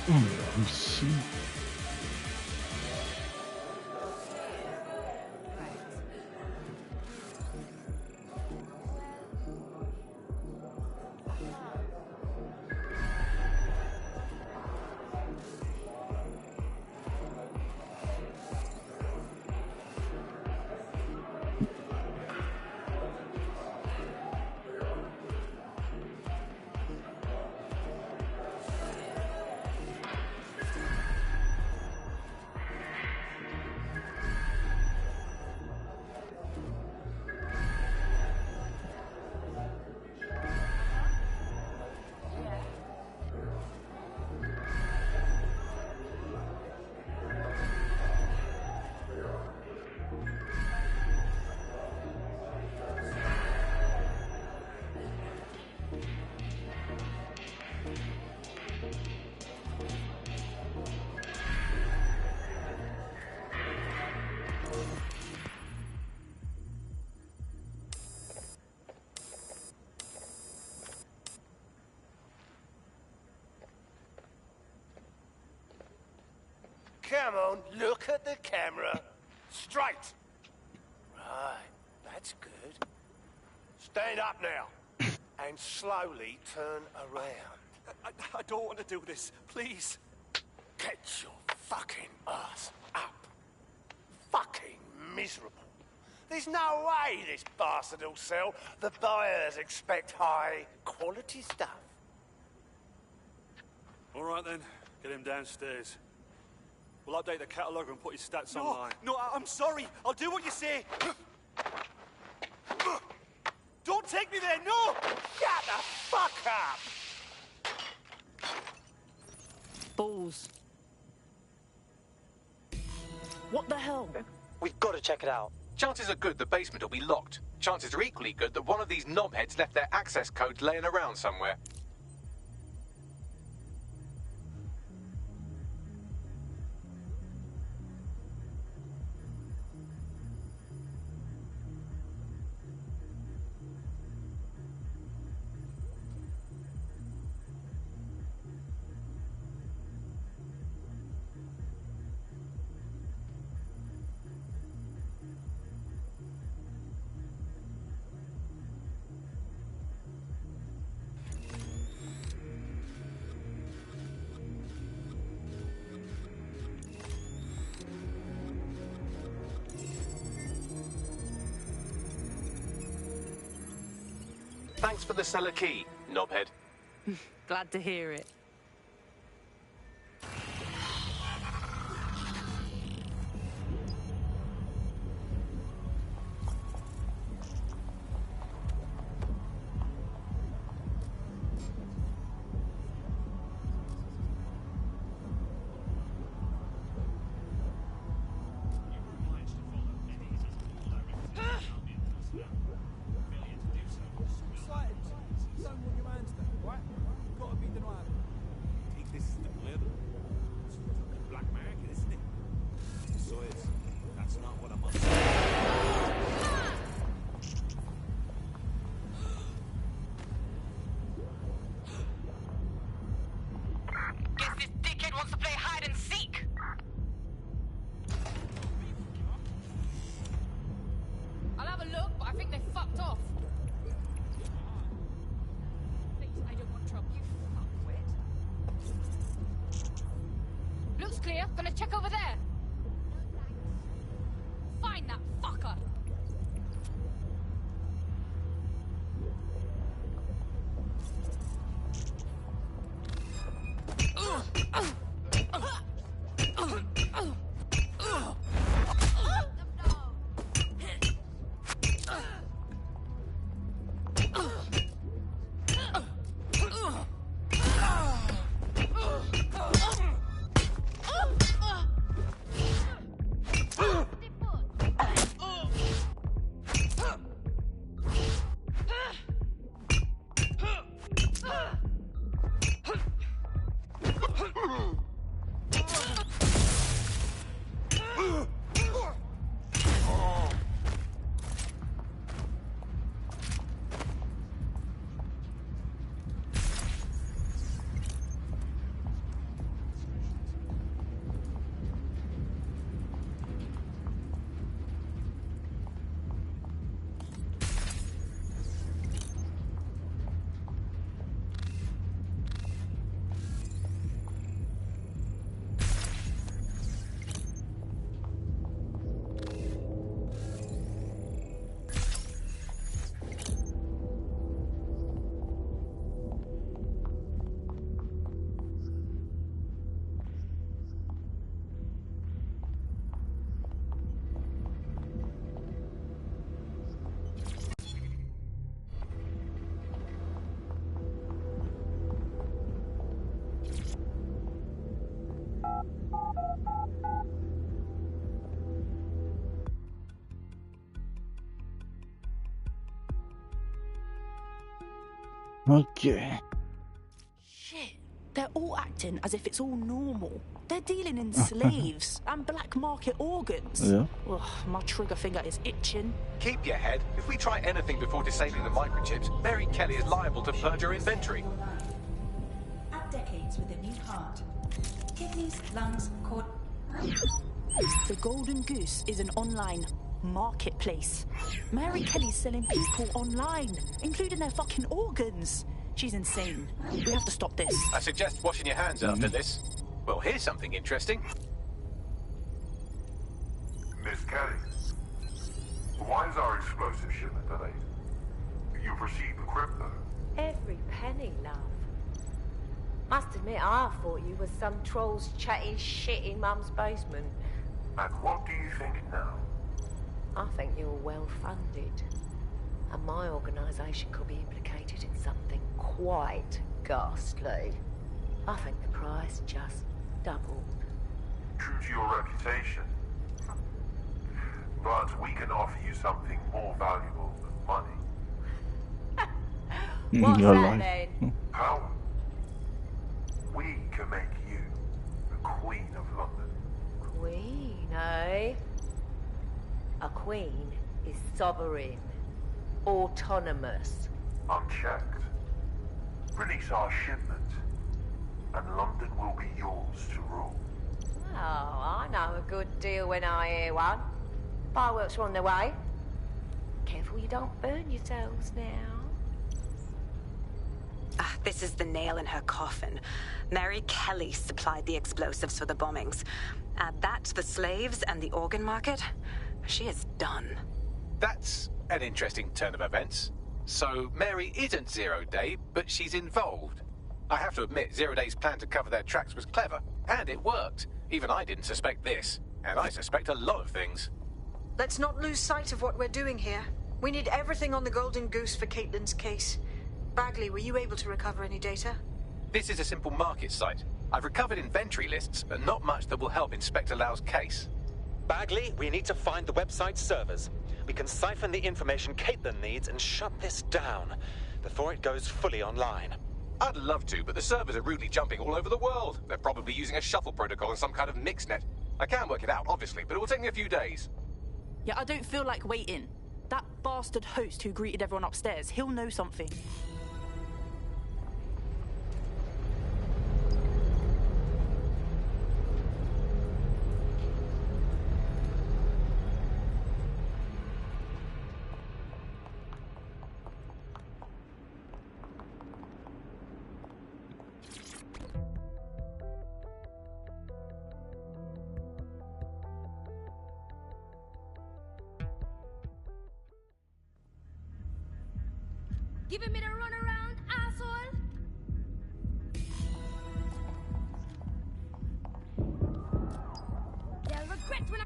S2: See.
S25: Come on, look at the camera. Straight. Right, that's good. Stand up now. And slowly turn around.
S3: I don't want to do this. Please.
S25: Get your fucking ass up. Fucking miserable. There's no way this bastard will sell. The buyers expect high quality stuff.
S3: All right then, get him downstairs. We'll update the catalogue and put his stats online.
S4: No, I'm sorry. I'll do what you say. Don't take me there, no!
S25: Shut the fuck up!
S9: Balls. What the hell?
S6: We've got to check it out.
S5: Chances are good the basement will be locked. Chances are equally good that one of these knobheads left their access codes laying around somewhere. Thanks for the cellar key, knobhead.
S9: Glad to hear it.
S13: Clear. Gonna check over there. Find that fucker.
S2: Okay.
S9: Shit. They're all acting as if it's all normal. They're dealing in slaves and black market organs.
S2: Yeah.
S9: Ugh, my trigger finger is itching.
S5: Keep your head. If we try anything before disabling the microchips, Mary Kelly is liable to purge her inventory.
S11: At decades with a new heart. Kidneys, lungs, cord...
S9: The Golden Goose is an online marketplace. Mary Kelly's selling people online, including their fucking organs. She's insane. We have to stop this.
S5: I suggest washing your hands after this. Well, here's something interesting.
S14: Miss Kelly, why is our explosive shipment delayed? You've received the crypto.
S16: Every penny, love. Must admit, I thought you was some trolls chatting shit in Mum's basement.
S14: And what do you think now?
S16: I think you're well funded. And my organisation could be implicated in something quite ghastly. I think the price just doubled.
S14: True to your reputation. But we can offer you something more valuable than money.
S16: What's that then?
S14: Power. We can make you the Queen of London.
S16: Queen, eh? A queen is sovereign, autonomous.
S14: Unchecked. Release our shipment, and London will be yours to rule.
S16: Oh, I know a good deal when I hear one. Fireworks are on their way. Careful you don't burn yourselves now.
S8: Ah, this is the nail in her coffin. Mary Kelly supplied the explosives for the bombings. Add that to the slaves and the organ market, she is done.
S5: That's an interesting turn of events. So Mary isn't Zero Day, but she's involved. I have to admit, Zero Day's plan to cover their tracks was clever, and it worked. Even I didn't suspect this, and I suspect a lot of things.
S12: Let's not lose sight of what we're doing here. We need everything on the Golden Goose for Caitlin's case. Bagley, were you able to recover any data?
S5: This is a simple market site. I've recovered inventory lists, but not much that will help Inspector Lau's case.
S6: Bagley, we need to find the website's servers. We can siphon the information Caitlin needs and shut this down before it goes fully online.
S5: I'd love to, but the servers are rudely jumping all over the world. They're probably using a shuffle protocol and some kind of mixnet. I can work it out, obviously, but it will take me a few days.
S9: Yeah, I don't feel like waiting. That bastard host who greeted everyone upstairs, he'll know something.
S13: Giving me the runaround, asshole? They'll regret when I...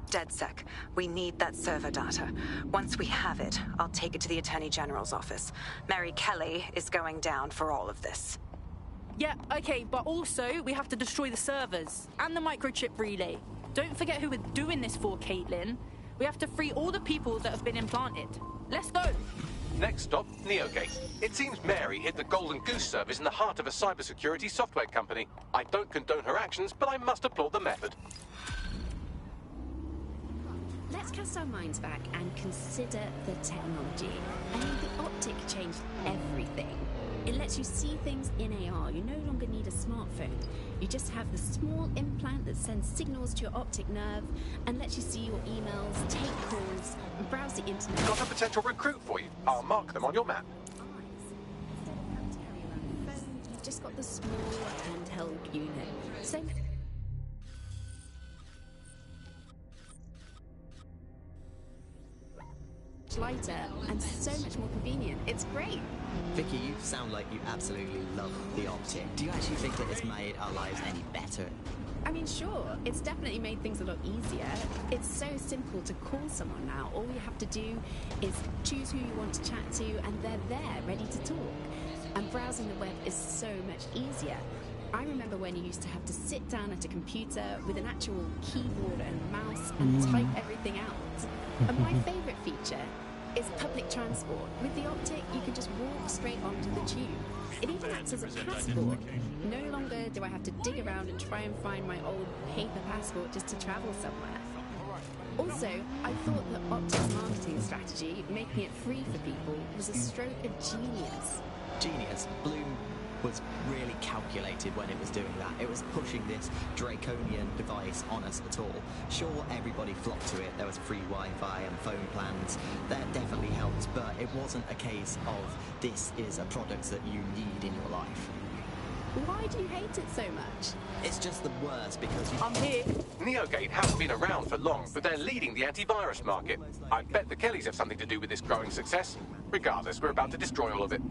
S8: DedSec. We need that server data. Once we have it, I'll take it to the Attorney General's office. Mary Kelly is going down for all of this.
S9: Yeah, okay, but also we have to destroy the servers and the microchip relay. Don't forget who we're doing this for, Caitlin. We have to free all the people that have been implanted. Let's go!
S5: Next stop, Neogate. It seems Mary hid the Golden Goose service in the heart of a cybersecurity software company. I don't condone her actions, but I must applaud the method.
S24: Let's cast our minds back and consider the technology. I mean, the optic changed everything. It lets you see things in AR. You no longer need a smartphone. You just have the small implant that sends signals to your optic nerve and lets you see your emails, take calls, and browse the internet.
S5: Got a potential recruit for you. I'll mark them on your map.
S24: You've just got the small handheld unit. So lighter and so much more convenient. It's great.
S10: Vicky, you sound like you absolutely love the optic. Do you actually think that it's made our lives any better?
S24: I mean, sure, it's definitely made things a lot easier. It's so simple to call someone now. All you have to do is choose who you want to chat to and they're there, ready to talk. And browsing the web is so much easier. I remember when you used to have to sit down at a computer with an actual keyboard and mouse and type everything out. And my favourite feature is public transport. With the optic, you can just walk straight onto the tube. It even acts as a passport. No longer do I have to dig around and try and find my old paper passport just to travel somewhere. Also, I thought that Optic's marketing strategy, making it free for people, was a stroke of genius.
S10: Genius. Bloom was really calculated when it was doing that. It was pushing this draconian device on us at all. Sure, everybody flocked to it. There was free Wi-Fi and phone plans. That definitely helped, but it wasn't a case of this is a product that you need in your life.
S24: Why do you hate it so much?
S10: It's just the worst because
S24: I'm here.
S5: Neogate haven't been around for long, but they're leading the antivirus market. I bet the Kellys have something to do with this growing success. Regardless, we're about to destroy all of it.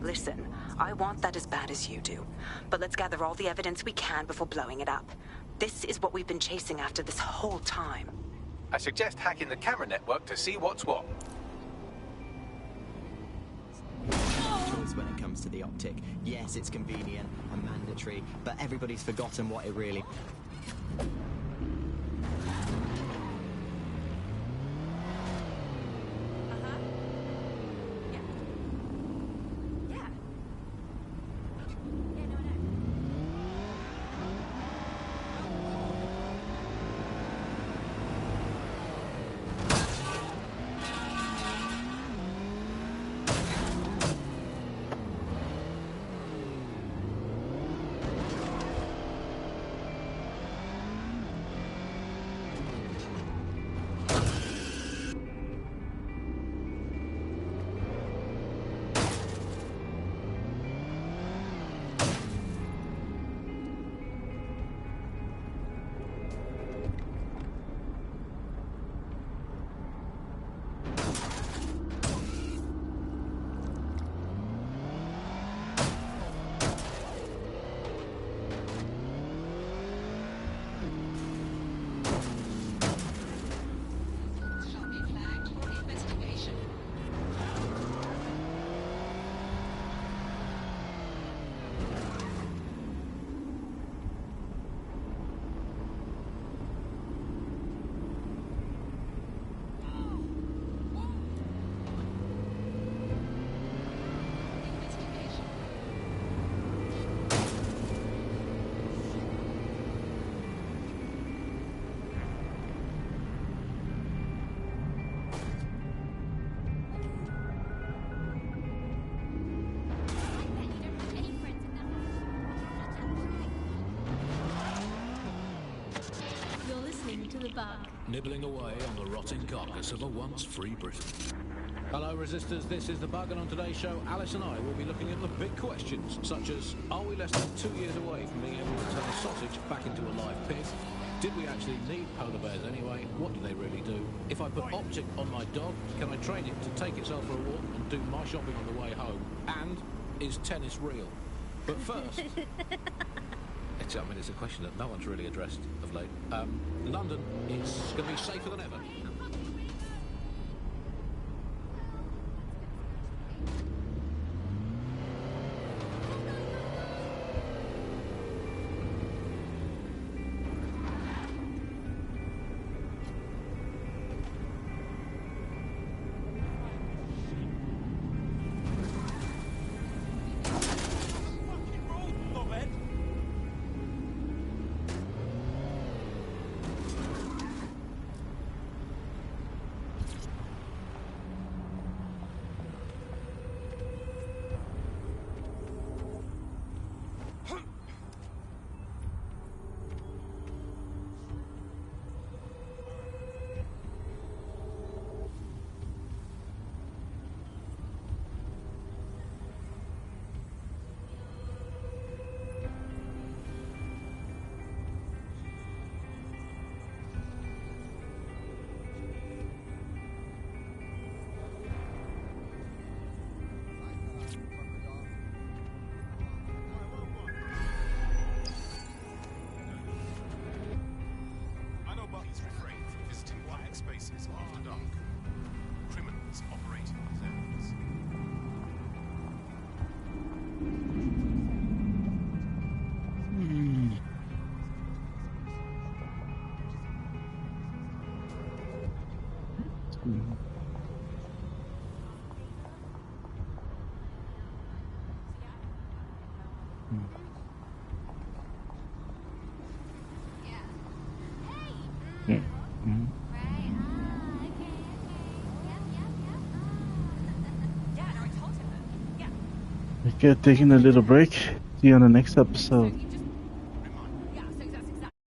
S8: Listen, I want that as bad as you do. But let's gather all the evidence we can before blowing it up. This is what we've been chasing after this whole time.
S5: I suggest hacking the camera network to see what's what.
S10: Choice when it comes to the optic. Yes, it's convenient and mandatory, but everybody's forgotten what it really...
S15: Nibbling away on the rotting carcass of a once free Britain. Hello Resistors, this is The Bug, and on today's show Alice and I will be looking at the big questions, such as, are we less than 2 years away from being able to turn a sausage back into a live pig? Did we actually need polar bears anyway? What do they really do? If I put optic on my dog, can I train it to take itself for a walk and do my shopping on the way home? And is tennis real? But first... I mean, it's a question that no one's really addressed of late. London is going to be safer than ever.
S5: Spaces after dark. Criminals operating these areas.
S2: Okay, taking a little break. See you on the next episode.